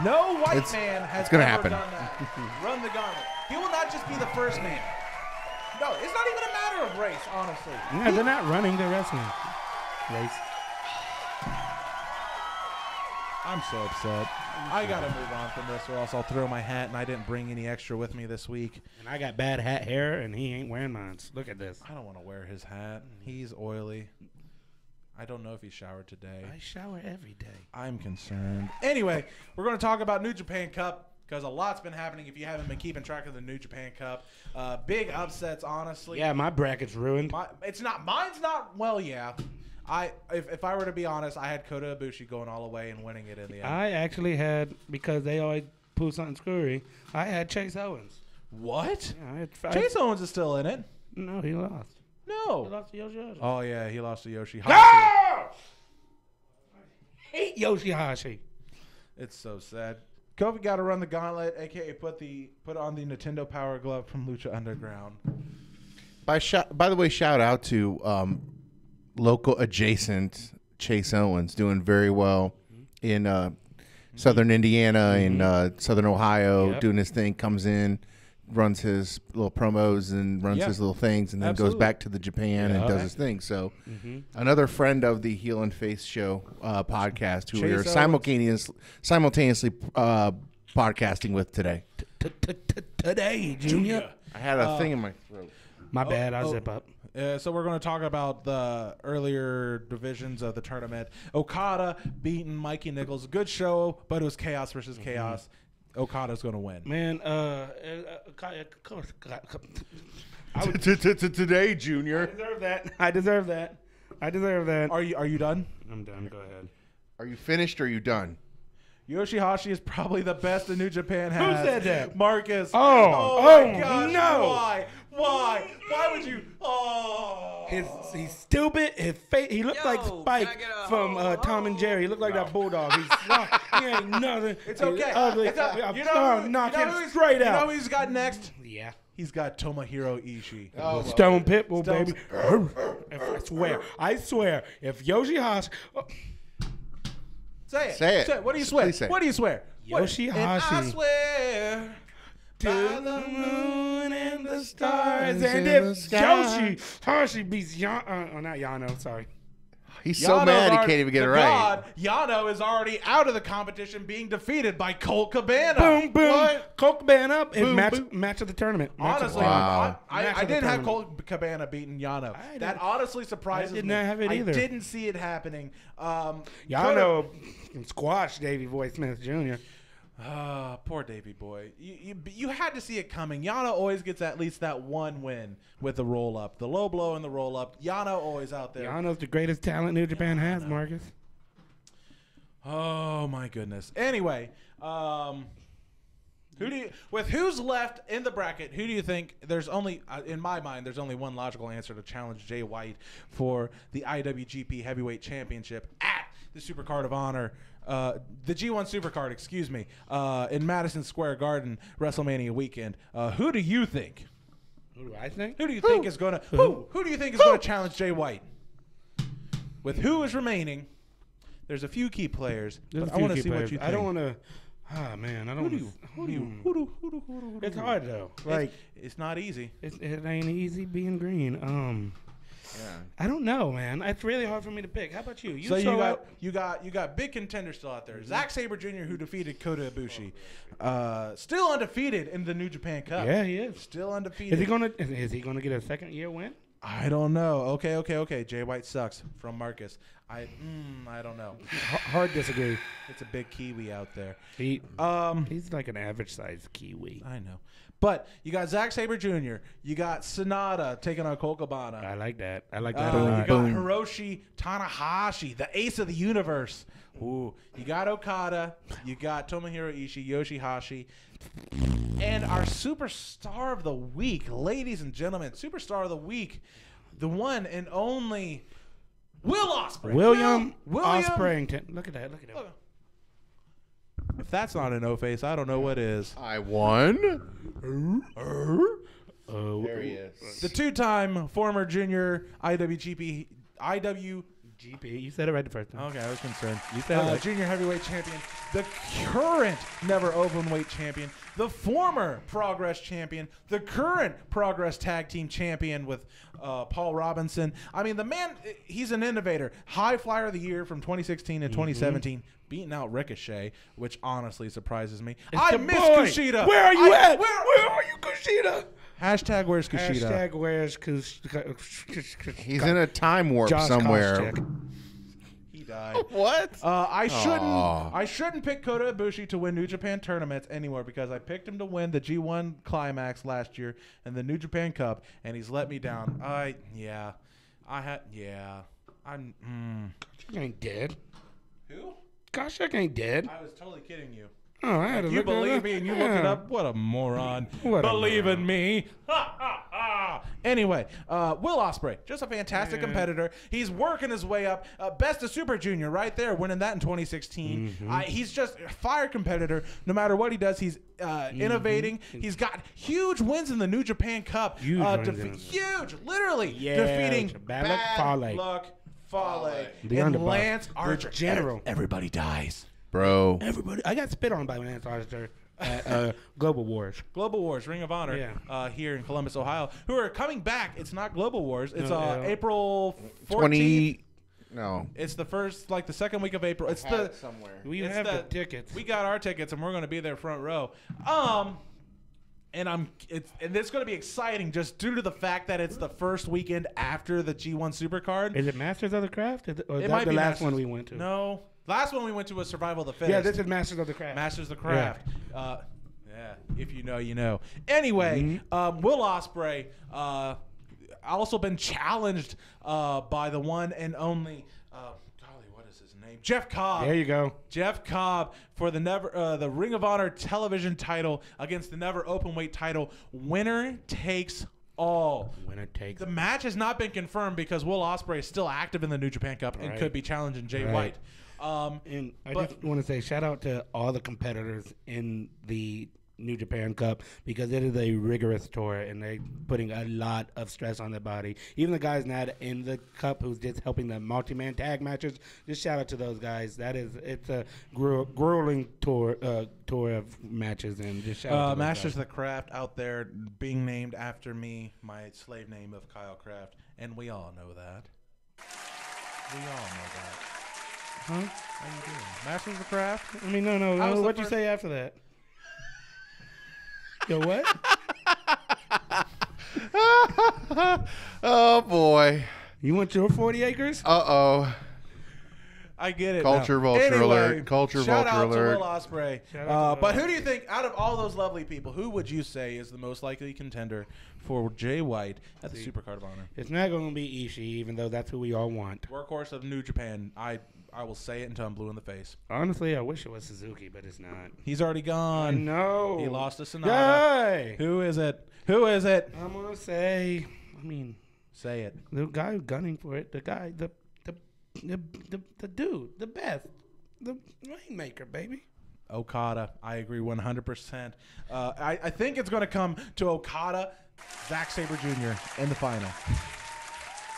No white man has
gonna
ever
happen.
done that. Run the gauntlet. He will not just be the first man. No, it's not even a matter of race, honestly.
Yeah, they're not running. They're wrestling. Race.
I'm so upset. I got to move on from this or else I'll throw my hat, and I didn't bring any extra with me this week.
And I got bad hat hair, and he ain't wearing mine. Look at this.
I don't want to wear his hat. He's oily. I don't know if he showered today.
I shower every day.
I'm concerned. Anyway, we're going to talk about New Japan Cup because a lot's been happening if you haven't been keeping track of the New Japan Cup. Big upsets, honestly.
Yeah, my bracket's ruined.
Mine's not, well, yeah. If I were to be honest, I had Kota Ibushi going all the way and winning it in the end.
I actually had, because they always pull something screwy, I had Chase Owens.
What?
Yeah, I had
Chase Owens is still in it.
No, he lost. He
No.
lost to Yoshihashi.
Oh, yeah, he lost to Yoshihashi.
I hate Yoshihashi.
It's so sad. Kofi got to run the gauntlet, a.k.a. put on the Nintendo Power Glove from Lucha Underground.
By the way, shout out to local adjacent Chase Owens, doing very well in Southern Indiana and Southern Ohio,
Yep.
doing his thing, comes in, runs his little promos and runs his little things, and then goes back to the Japan and does his thing. So another friend of the Heel and Face Show podcast who we are simultaneously podcasting with today.
Today, Junior.
I had a thing in my throat.
My bad. I'll zip up.
So we're going to talk about the earlier divisions of the tournament. Okada beating Mikey Nichols. Good show, but it was chaos versus chaos. Okada's going to win.
Man,
Today, Junior.
I deserve that.
Are you done?
I'm done. Go ahead.
Are you finished or are you done?
Yoshihashi is probably the best the New Japan has.
Who said that?
Marcus.
Oh,
my gosh.
no.
Why? Why would you? Oh.
He's stupid. His face. He looked like Spike from Tom and Jerry. He looked like that bulldog. He ain't nothing.
It's okay.
He's ugly.
It's okay.
I'm
You know
knock him
who
straight out.
You know who he's got next?
Yeah.
He's got Tomohiro Ishii.
Oh,
Stone Pitbull,
Stone's-
baby. I swear. If Yoshihashi.
Say it.
Say it.
What do you swear?
Please say it.
What do you swear?
Yoshihashi.
And I swear
To
by
the moon and the stars.
in
And
the
if
sky.
Yoshihashi beats not Yano, sorry.
He's so
Yano's
mad he
already-
can't even get it
the
right.
God, Yano is already out of the competition, being defeated by Colt Cabana.
Boom, boom.
What?
Coke band up and
Boom,
match of the tournament. Match of
Honestly,
the
Wow.
I
Match of the
didn't have
tournament.
Colt Cabana beating Yano.
I
That
didn't-
honestly surprises
I did
me.
not have it either.
I didn't see it happening.
Yano can squash Davey Boy Smith Jr.
Poor Davey boy. You had to see it coming. Yano always gets at least that one win with the roll up, the low blow and the roll up. Yano always out there.
Yano's the greatest talent New Japan has, Marcus.
Oh my goodness. Anyway, who's left in the bracket? Who do you think? There's only, in my mind, there's only one logical answer to challenge Jay White for the IWGP Heavyweight Championship at the Supercard of Honor. The G1 Supercard, excuse me, in Madison Square Garden, WrestleMania weekend. Who do you think?
Who do I think?
Who do you think is gonna? Who do you think is gonna challenge Jay White? With who is remaining, there's a few key players. But I want to see what you think.
I don't want to. Ah, man, I don't.
Who do you?
It's hard though. Like
It's not easy.
it ain't easy being green. I don't know, man. It's really hard for me to pick. How about you?
So you got big contenders still out there. Zack Sabre Jr., who defeated Kota Ibushi, still undefeated in the New Japan Cup.
Yeah, he is.
Still undefeated.
Is he gonna get a second year win?
I don't know. Okay. Jay White sucks from Marcus. I don't know.
Hard disagree.
It's a big Kiwi out there.
He's like an average sized Kiwi.
I know. But you got Zack Sabre Jr., you got Sonata taking on Colt Cabana.
I like that. I like that a
You
lot.
got Hiroshi Tanahashi, the ace of the universe. Ooh, you got Okada, you got Tomohiro Ishii, Yoshihashi, and our superstar of the week, ladies and gentlemen, superstar of the week, the one and only Will Ospreay.
William
William
Ospreay. Look at that. Look at him.
If that's not an O-face, I don't know what is.
I won. There he is.
The two-time former junior IWGP
GP. You said it right the first time.
Okay, I was concerned.
You said it right.
Junior heavyweight champion, the current never open weight champion, the former Progress champion, the current Progress tag team champion with Paul Robinson. I mean, the man, he's an innovator. High flyer of the year from 2016 and 2017, beating out Ricochet, which honestly surprises me. I miss Kushida.
Where are you at? Where are you, Kushida?
Hashtag where's Kushida?
Hashtag where's Kushida?
He's in a time warp
Josh
somewhere.
Koscheck.
died.
What?
I shouldn't pick Kota Ibushi to win New Japan tournaments anymore because I picked him to win the G1 Climax last year and the New Japan Cup, and he's let me down. I'm.
Koshak ain't dead.
Who?
Koshak ain't dead.
I was totally kidding you.
Oh, I had to
You
look it
believe
up.
me and you look it up? What a moron.
What a
Believe in
moron.
me. Ha, ha, ha. Anyway, Will Ospreay, just a fantastic competitor. He's working his way up. Best of Super Junior right there, winning that in 2016. He's just a fire competitor. No matter what he does, he's innovating. He's got huge wins in the New Japan Cup.
Huge wins.
Huge, literally.
Yeah,
defeating
Bad Luck Fale.
Fale.
The
And
underboss.
Lance
The
Archer.
general.
Everybody dies.
Bro.
Everybody, I got spit on by Lance Archer at Global Wars.
Global Wars, Ring of Honor, here in Columbus, Ohio, who are coming back. It's not Global Wars. It's April 14th.
20. No.
It's the first, like the second week of April. It's
Had
the
it somewhere.
We
It's
have
the-
the tickets.
we got our tickets and we're going to be there front row. And it's going to be exciting just due to the fact that it's the first weekend after the G1 Supercard.
Is it Masters of the Craft? Or is
It
that
might
the
be
last
Masters.
one we went to?
No, last one we went to was Survival of the Fittest.
Yeah, this is Masters of the Craft.
Masters of the Craft. Yeah, if you know, you know. Anyway, Will Ospreay also been challenged by the one and only, golly, what is his name? Jeff Cobb.
There you go.
Jeff Cobb for the Ring of Honor television title against the Never Openweight title. Winner takes all.
Winner takes.
The match has not been confirmed because Will Ospreay is still active in the New Japan Cup and
Right.
could be challenging Jay
Right.
White.
And I
But-
just want to say shout out to all the competitors in the New Japan Cup because it is a rigorous tour and they're putting a lot of stress on their body. Even the guys not in the cup who's just helping the multi-man tag matches. Just shout out to those guys. It's a grueling tour of matches and just shout out to those
Masters
guys.
of the Craft out there being named after me, my slave name of Kyle Craft, and we all know that. We all know that.
Huh?
How you doing? Masters of the Craft?
I mean, no.
I was the
What'd you
first-
say after that? Yo, what?
Oh boy.
You want your 40 acres?
Uh-oh.
I get it.
Culture
now.
vulture
Anyway,
alert. Culture
shout
vulture
out
alert.
to Will Ospreay.
Shout out to
But
Will.
who do you think, out of all those lovely people, who would you say is the most likely contender for Jay White at the Supercard of Honor?
It's not going to be Ishii, even though that's who we all want.
Workhorse of New Japan. I will say it until I'm blue in the face.
Honestly, I wish it was Suzuki, but it's not.
He's already
I
gone.
know.
He lost to Sonata.
Guy.
Who is it? Who is it?
I'm going to say,
Say it.
the guy gunning for it, the guy, the dude, the best, the rainmaker, baby.
Okada. I agree 100%. I think it's going to come to Okada, Zack Sabre Jr. in the final.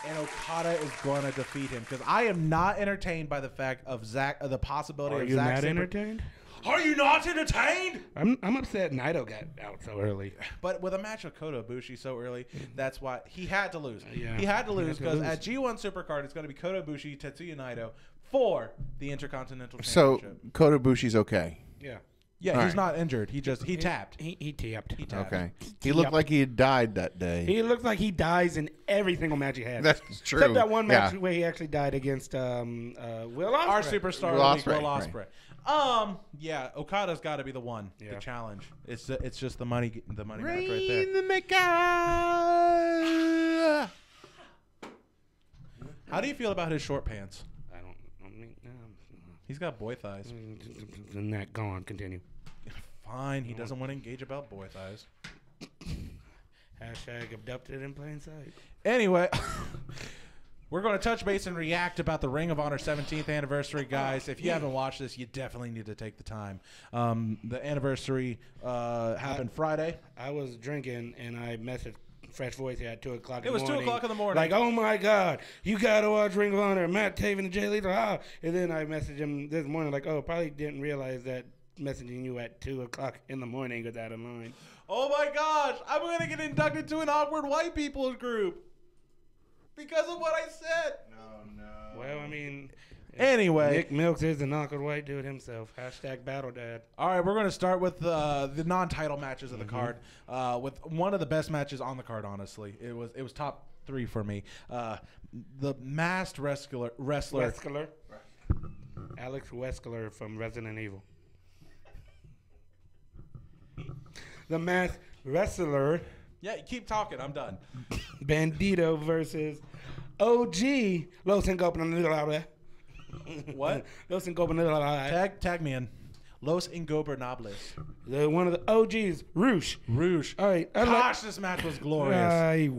And Okada is going to defeat him because I am not entertained by the fact of the possibility
Are
of
you
Zack
not
Sabre.
entertained?
Are you not entertained?
I'm upset Naito got out so early.
But with a match of Kota Ibushi so early, that's why he had to lose.
Yeah.
He had to
He
lose
had to
because
lose.
at G1 Supercard, it's going to be Kota Ibushi, Tetsuya Naito for the Intercontinental
So
Championship.
Kota Ibushi's okay.
Yeah.
Yeah,
All
he's
right.
not injured. He tapped.
He tapped.
He tapped.
Okay. He looked like he had died that day.
He looks like he dies in every single match he has.
That's true.
Except that one match
Yeah.
where he actually died against Will Ospreay.
Our superstar
Will
of the week, Will
Ospreay,
Ospreay. Yeah, Okada's got to be the one
Yeah.
to challenge. It's just the money match right there.
Rain the maker.
How do you feel about his short pants?
I mean,
He's got boy thighs.
not gone. Continue.
Fine, he doesn't want to engage about boy thighs.
Hashtag abducted in plain sight.
Anyway, we're going to touch base and react about the Ring of Honor 17th anniversary, guys. If you haven't watched this, you definitely need to take the time. The anniversary happened Friday.
I was drinking and I messaged Fresh Voice here at 2 o'clock.
It was 2 o'clock in the morning.
Like, oh my God, you gotta watch Ring of Honor. Matt Taven and Jay Lethal. Ah. And then I messaged him this morning, like, oh, probably didn't realize that messaging you at 2 o'clock in the morning was out of line.
Oh my gosh, I'm going to get inducted to an awkward white people's group because of what I said.
Well, I mean,
Anyway.
Nick Milks is an awkward white dude himself. Hashtag battle dad.
All right, we're going to start with the non-title matches of the card. With one of the best matches on the card, honestly, it was top 3 for me. The masked wrestler.
Alex Wesker from Resident Evil. The Masked Wrestler.
Yeah, keep talking. I'm done.
Bandito versus OG Los Ingobernables.
What?
Los Ingobernables.
Tag me in. Los Ingobernables.
One of the OGs, Roosh.
All
right.
Gosh, this match was glorious.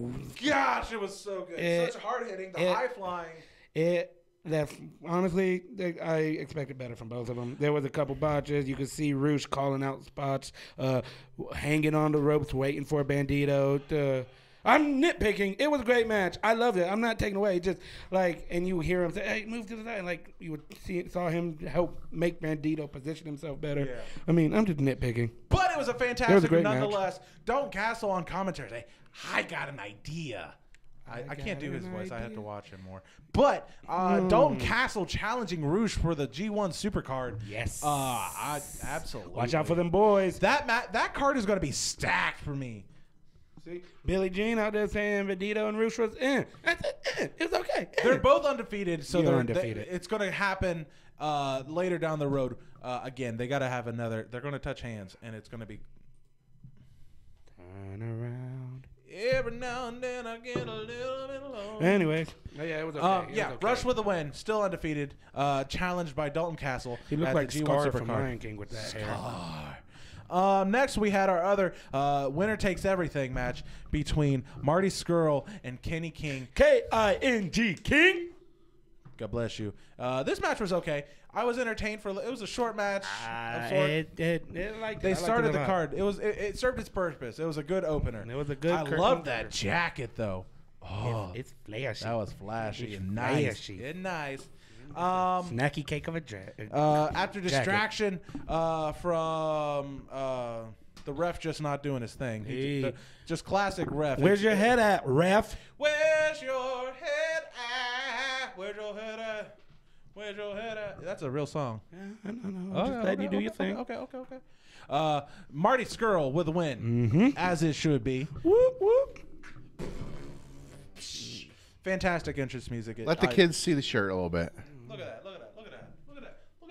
Gosh, it was so good. Such hard hitting. The high flying.
Honestly, I expected better from both of them. There was a couple botches. You could see Roosh calling out spots, hanging on the ropes, waiting for Bandito. I'm nitpicking. It was a great match. I loved it. I'm not taking away. Just like, and you hear him say, "Hey, move to the side." Like you saw him help make Bandito position himself better. Yeah. I mean, I'm just nitpicking.
But it was a fantastic nonetheless. Match. Dalton Castle on commentary say, "I got an idea." I can't do his voice. I have to watch him more. But Dalton Castle challenging Roosh for the G1 Supercard.
Yes.
Absolutely.
Watch out for them boys.
That card is going to be stacked for me.
See, Billie Jean out there saying Bandito and Roosh was in. That's it. It's okay.
They're both undefeated, so they're
undefeated.
It's going to happen later down the road. Again, they got to have another. They're going to touch hands, and it's going to be.
Turn around.
Every now and then I get a little bit alone.
Anyways, yeah, it was okay.
Okay. Rush with the win, still undefeated. Challenged by Dalton Castle.
He looked like
G1
Scar
Supercard.
from Lion King with that hair.
Next, we had our other winner takes everything match between Marty Scurll and Kenny King.
K-I-N-G, King.
God bless you. This match was okay. I was entertained for. It was a short match. They started the card. It served its purpose. It was a good opener.
It was a good.
I love that jacket though.
Oh, it's flashy.
That was flashy and nice. Nice.
Snacky cake of a jacket.
After distraction from the ref just not doing his thing. Just classic ref.
Where's your head at, ref?
Where's your head at? Where's your head at? Where's your head at? That's a real song.
Yeah, I know. Just letting you do your thing.
Okay. Marty Scurll with a win, as it should be.
Whoop, whoop.
Fantastic entrance music.
Let the kids see the shirt a little bit.
Look at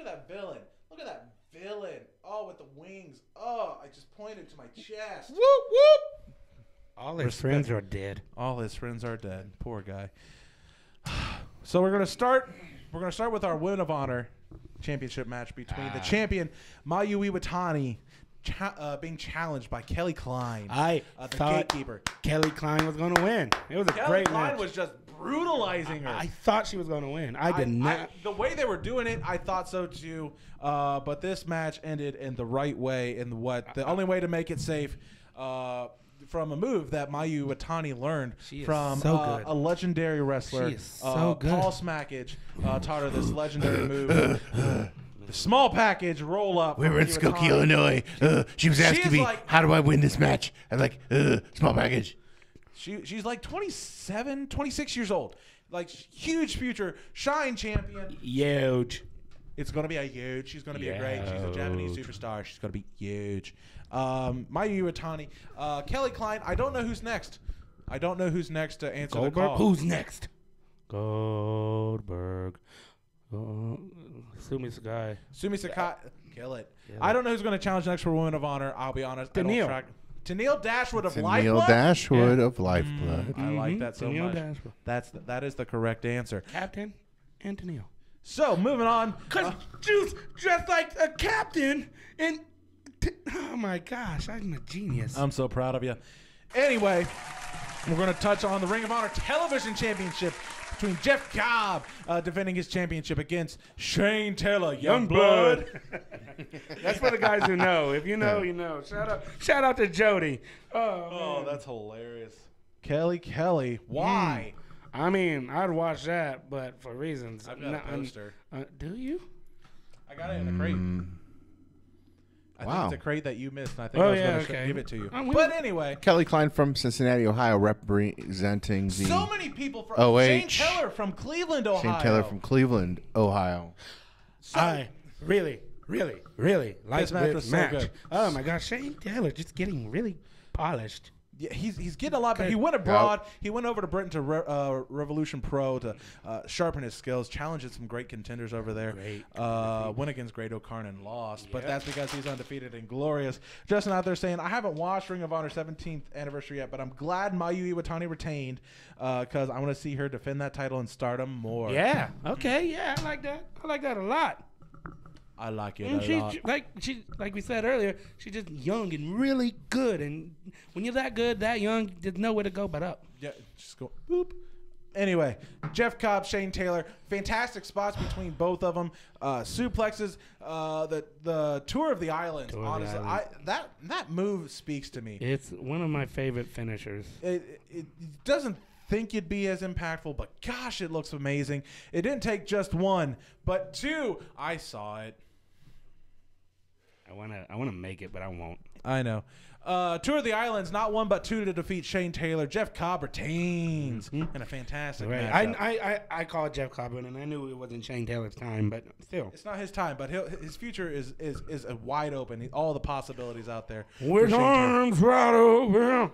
that villain. Oh, with the wings. Oh, I just pointed to my chest.
Whoop, whoop.
All his friends are dead.
All his friends are dead. Poor guy. So we're gonna start with our Women of Honor championship match between the champion Mayu Iwatani being challenged by Kelly Klein.
I thought
gatekeeper.
Kelly Klein was going to win. It was a great match. Kelly
Klein was just brutalizing her.
I thought she was going to win. I did not.
The way they were doing it, I thought so too. But this match ended in the right way, in the only way to make it safe. From a move that Mayu Iwatani learned from a legendary wrestler, Paul Smackage, taught her this legendary move. The small package roll up.
We were in Skokie, Illinois. She was asking me, how do I win this match? I'm like, small package.
She's like 27, 26 years old. Like, huge future, shine champion.
Huge.
It's going to be a huge. She's going to be a great. She's a Japanese superstar. She's going to be huge. Mayu Iwatani. Kelly Klein. I don't know who's next. I don't know who's next to answer the call.
Who's next? Goldberg. Sumi Sakai.
Kill it. I don't know who's going to challenge next for Women of Honor. I'll be honest. Tenille Dashwood of Lifeblood.
Tenille Dashwood of Lifeblood.
I like that so much. That is the correct answer.
Captain and Tenille.
So moving on.
Because Juice dressed like a captain and oh my gosh, I'm a genius.
I'm so proud of you. Anyway, we're going to touch on the Ring of Honor Television Championship between Jeff Cobb defending his championship against Shane Taylor, Youngblood.
That's for the guys who know. If you know, you know. Shout out to Jody.
Oh, that's hilarious. Kelly. Why?
I mean, I'd watch that, but for reasons.
I've got a poster.
Do you?
I got it in a crate. I think it's a crate that you missed, and I think I was going to give it to you. But anyway.
Kelly Klein from Cincinnati, Ohio, representing the...
So many people from...
OH.
Shane Taylor from Cleveland, Ohio.
Shane Taylor from Cleveland, Ohio.
I really like this match.
So good.
Oh, my gosh. Shane Taylor just getting really polished.
Yeah, he's getting a lot better. He went abroad. He went over to Britain to Revolution Pro to sharpen his skills, challenged some great contenders over there. Went against Great O'Karn and lost, but that's because he's undefeated and glorious. Justin out there saying, I haven't watched Ring of Honor 17th anniversary yet, but I'm glad Mayu Iwatani retained because I want to see her defend that title in Stardom more.
Yeah. Okay. Yeah, I like that. I like that a lot.
I like it
And
a
she's
lot.
like we said earlier, she's just young and really good. And when you're that good, that young, there's nowhere to go but up.
Yeah, just go boop. Anyway, Jeff Cobb, Shane Taylor, fantastic spots between both of them. Suplexes, the Tour of the Islands. Honestly, that move speaks to me.
It's one of my favorite finishers.
It doesn't think it'd be as impactful, but gosh, it looks amazing. It didn't take just one, but two. I saw it.
I wanna make it, but I won't.
I know. Tour of the Islands, not one but two to defeat Shane Taylor. Jeff Cobb retains in a fantastic matchup.
I called Jeff Cobb, and I knew it wasn't Shane Taylor's time, but still.
It's not his time, but his future is wide open. All the possibilities out there.
With arms wide open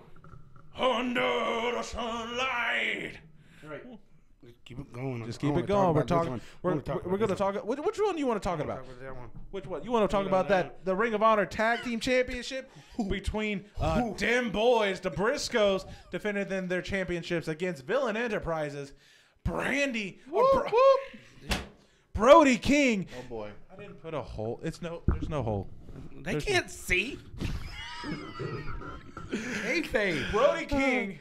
under the sunlight. Right. Keep it going.
Just keep it going. We're talking. We're going to talk. Which one do you want to talk about? Which one? You want to talk about the Ring of Honor Tag Team Championship between them boys, the Briscoes, defending their championships against Villain Enterprises, Brody King.
Oh boy!
I didn't put a hole. There's no hole.
They can't see. Hey,
Brody King.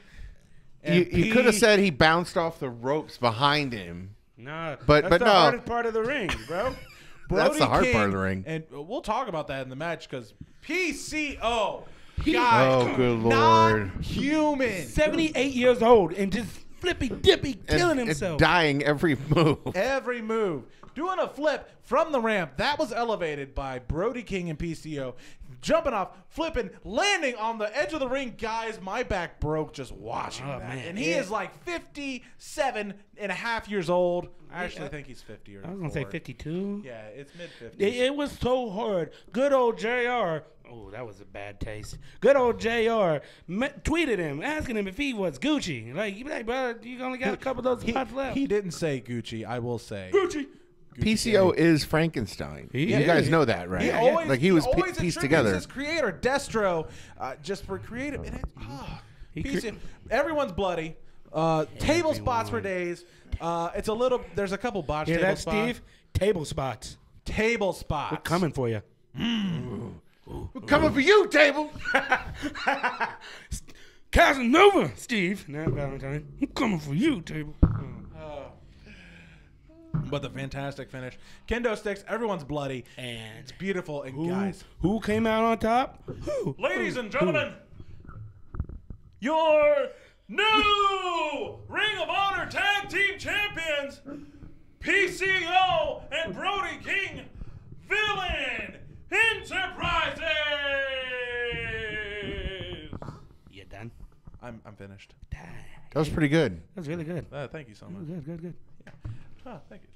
You could have said he bounced off the ropes behind him.
No,
but
that's the
no.
hardest part of the ring, bro.
That's the hard part of the ring.
And we'll talk about that in the match because PCO.
Oh, good Lord.
Not human.
78 years old and just flippy dippy killing himself.
And dying every move.
Every move. Doing a flip from the ramp. That was elevated by Brody King and PCO. Jumping off, flipping, landing on the edge of the ring. Guys, my back broke just watching that.
Man.
And he is like 57 and a half years old. I actually think he's 50 or
I was going to say 52.
Yeah, it's mid-50s.
It was so hard. Good old JR. Oh, that was a bad taste. Good old JR tweeted him, asking him if he was Gucci. Like, you be like, bro, you only got a couple of those spots left.
He didn't say Gucci, I will say.
Gucci.
PCO is Frankenstein. You guys know that, right? He was pieced together.
His creator, Destro, just for creative. And everyone's bloody. Table spots for days. It's a little. There's a couple botched table spots.
Steve? Table spots.
Table spots.
We're coming for you.
We're coming for you, table.
Casanova, Steve. Not Valentine. I'm coming for you, table.
But the fantastic finish. Kendo sticks. Everyone's bloody.
And
it's beautiful. And guys.
Who came out on top?
Ladies and gentlemen, your new Ring of Honor Tag Team Champions, PCO and Brody King, Villain Enterprises.
You done?
I'm finished.
That was pretty good.
That was really good.
Thank you so much.
Good.
Yeah. Oh, thank you.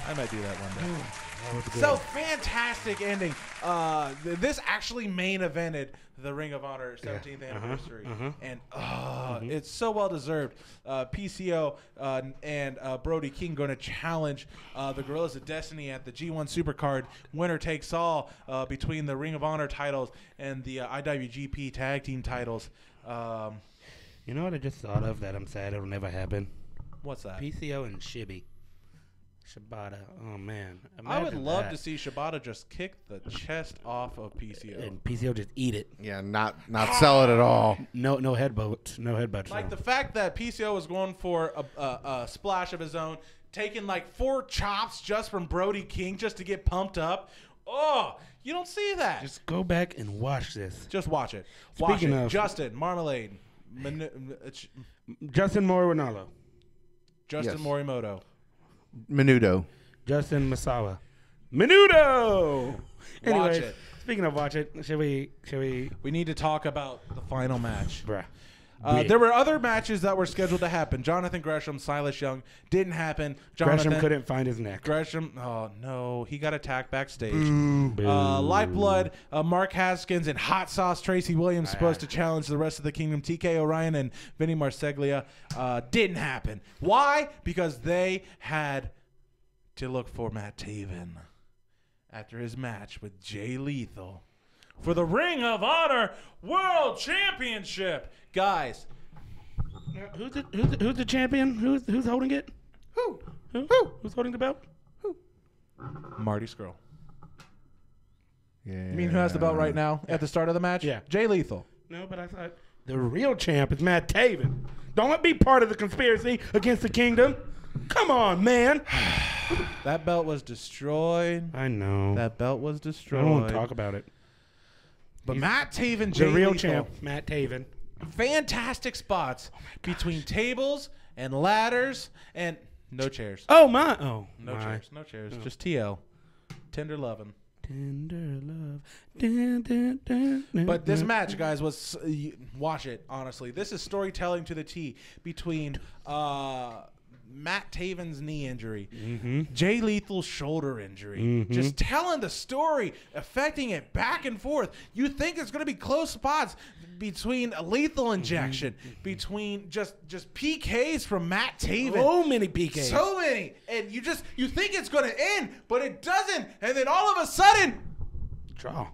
I might do that one day.
That was good.
So fantastic ending. This actually main evented the Ring of Honor 17th anniversary, and it's so well deserved. PCO and Brody King going to challenge the Gorillas of Destiny at the G1 Supercard. Winner takes all between the Ring of Honor titles and the IWGP Tag Team titles.
You know what I just thought of that I'm sad it'll never happen?
What's that?
PCO and Shibata. Oh man,
I would love to see Shibata just kick the chest off of PCO.
And PCO just eat it.
Yeah, not sell it at all.
No headbutt.
Like the fact that PCO was going for a splash of his own, taking like 4 chops just from Brody King just to get pumped up. Oh, you don't see that.
Just go back and watch this.
Just watch it.
Speaking of
Justin Marmalade,
Justin Morinalo,
Yes.
Morimoto.
Menudo.
Justin Masala, Menudo. Anyway,
Watch it.
speaking of watch it, should we?
We need to talk about the final match.
Bruh.
There were other matches that were scheduled to happen. Jonathan Gresham, Silas Young didn't happen.
Gresham couldn't find his neck.
Oh no, he got attacked backstage. Lifeblood, Mark Haskins, and Hot Sauce Tracy Williams supposed to challenge the rest of the Kingdom. TK Orion and Vinny Marseglia didn't happen. Why? Because they had to look for Matt Taven after his match with Jay Lethal for the Ring of Honor World Championship. Guys,
who's the champion? Who's holding it? Who's holding the belt?
Marty Scurll.
Yeah.
You mean who has the belt right now at the start of the match?
Yeah.
Jay Lethal.
No, but I thought the real champ is Matt Taven. Don't be part of the conspiracy against the Kingdom. Come on, man.
That belt was destroyed.
I know.
That belt was
I
destroyed.
don't want to talk about it.
But Matt Taven, Jay
The real
Lethal,
champ, Matt Taven.
fantastic spots between tables and ladders and no chairs.
Oh my! Oh,
No
my.
chairs. No chairs. Just TL. Tender loving.
Tender love. Dun, dun, dun, dun,
But this
dun.
match, guys, was watch it. Honestly, this is storytelling to the T between Matt Taven's knee injury, Jay Lethal's shoulder injury, just telling the story, affecting it back and forth. You think it's going to be close spots between a lethal injection, between just PKs from Matt Taven.
So many PKs.
So many. And you think it's going to end, but it doesn't. And then all of a sudden,
Draw.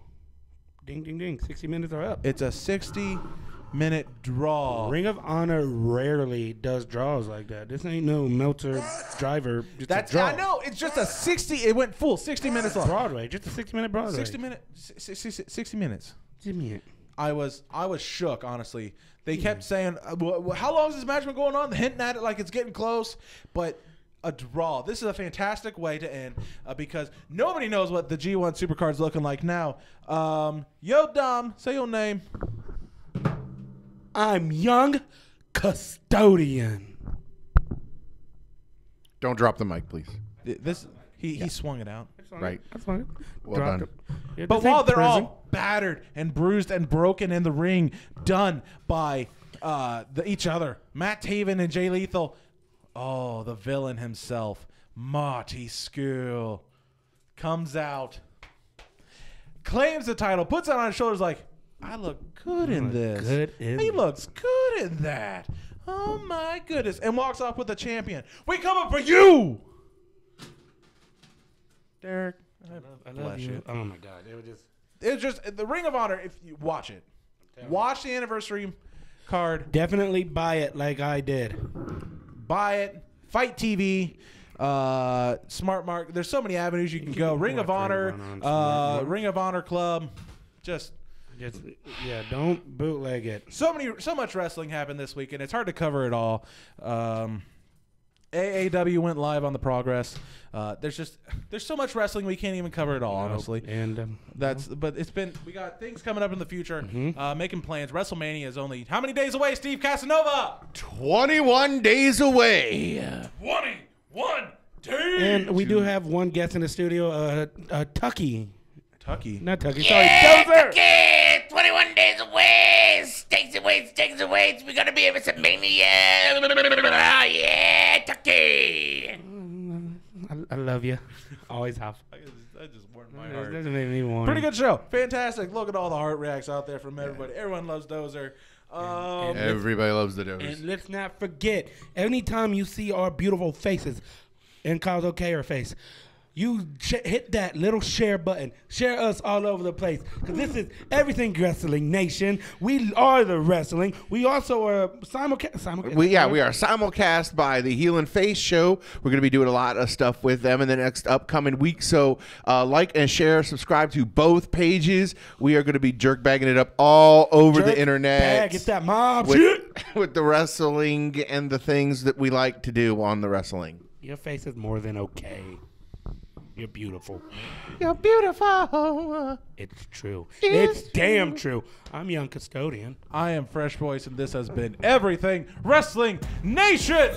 Ding, ding, ding. 60 minutes are up.
it's a 60-minute draw.
Ring of Honor rarely does draws like that. This ain't no Meltzer driver. Just
That's
a draw.
I know. It's just a 60. It went full 60 minutes long.
Broadway. Just a 60-minute Broadway.
60 minutes.
Give me it.
I was shook, honestly. They kept saying, how long has this match been going on? Hinting at it like it's getting close. But a draw. This is a fantastic way to end because nobody knows what the G1 Supercard's looking like now. Yo, Dom, say your name.
I'm Young Custodian.
Don't drop the mic, please.
He swung it out.
Right.
That's fine.
Well done.
Yeah,
But
this ain't
while they're
prison.
all battered and bruised and broken in the ring, done by each other, Matt Taven and Jay Lethal, oh, the villain himself, Marty Scurll, comes out, claims the title, puts it on his shoulders like, I look good in this. He looks good in that. Oh, my goodness. And walks off with the champion. We coming for you! Derek,
I love you. Oh my God, it was just.
it's just the Ring of Honor. If you watch it, watch the anniversary card,
Definitely buy it like I did.
buy it. Fight TV, Smart Mark. There's so many avenues you can go. Ring of Honor, Ring of Honor Club. Just
Yeah, don't bootleg it.
so much wrestling happened this week, and it's hard to cover it all. AAW went live on the Progress. There's so much wrestling we can't even cover it all, honestly.
And
But we got things coming up in the future, making plans. WrestleMania is only how many days away, Steve Casanova?
21 days away.
21 days.
and we do have one guest in the studio, Tucky.
Tucky.
Not Tucky, sorry, Dozer.
Tucky, 21 days away. Stakes and weights. We're going to be at WrestleMania. Yeah, Tucky.
I love you. Always have.
I just warmed my
That
heart.
doesn't make me warm.
Pretty good show. Fantastic. Look at all the heart reacts out there from everybody. Everyone loves Dozer.
Everybody loves the dose.
And let's not forget, anytime you see our beautiful faces and Kyle's okay face, you hit that little share button. Share us all over the place. Because this is Everything Wrestling Nation. We are the wrestling. We also are simulcast.
We are simulcast by the Heel and Face show. We're going to be doing a lot of stuff with them in the next upcoming week. So like and share, subscribe to both pages. We are going to be jerk bagging it up all over the internet.
Get that mob
with,
shit.
with the wrestling and the things that we like to do on the wrestling.
Your face is more than okay. You're beautiful.
You're beautiful.
It's true. It's damn true. I'm Young Custodian.
I am Fresh Voice, and this has been Everything Wrestling Nation.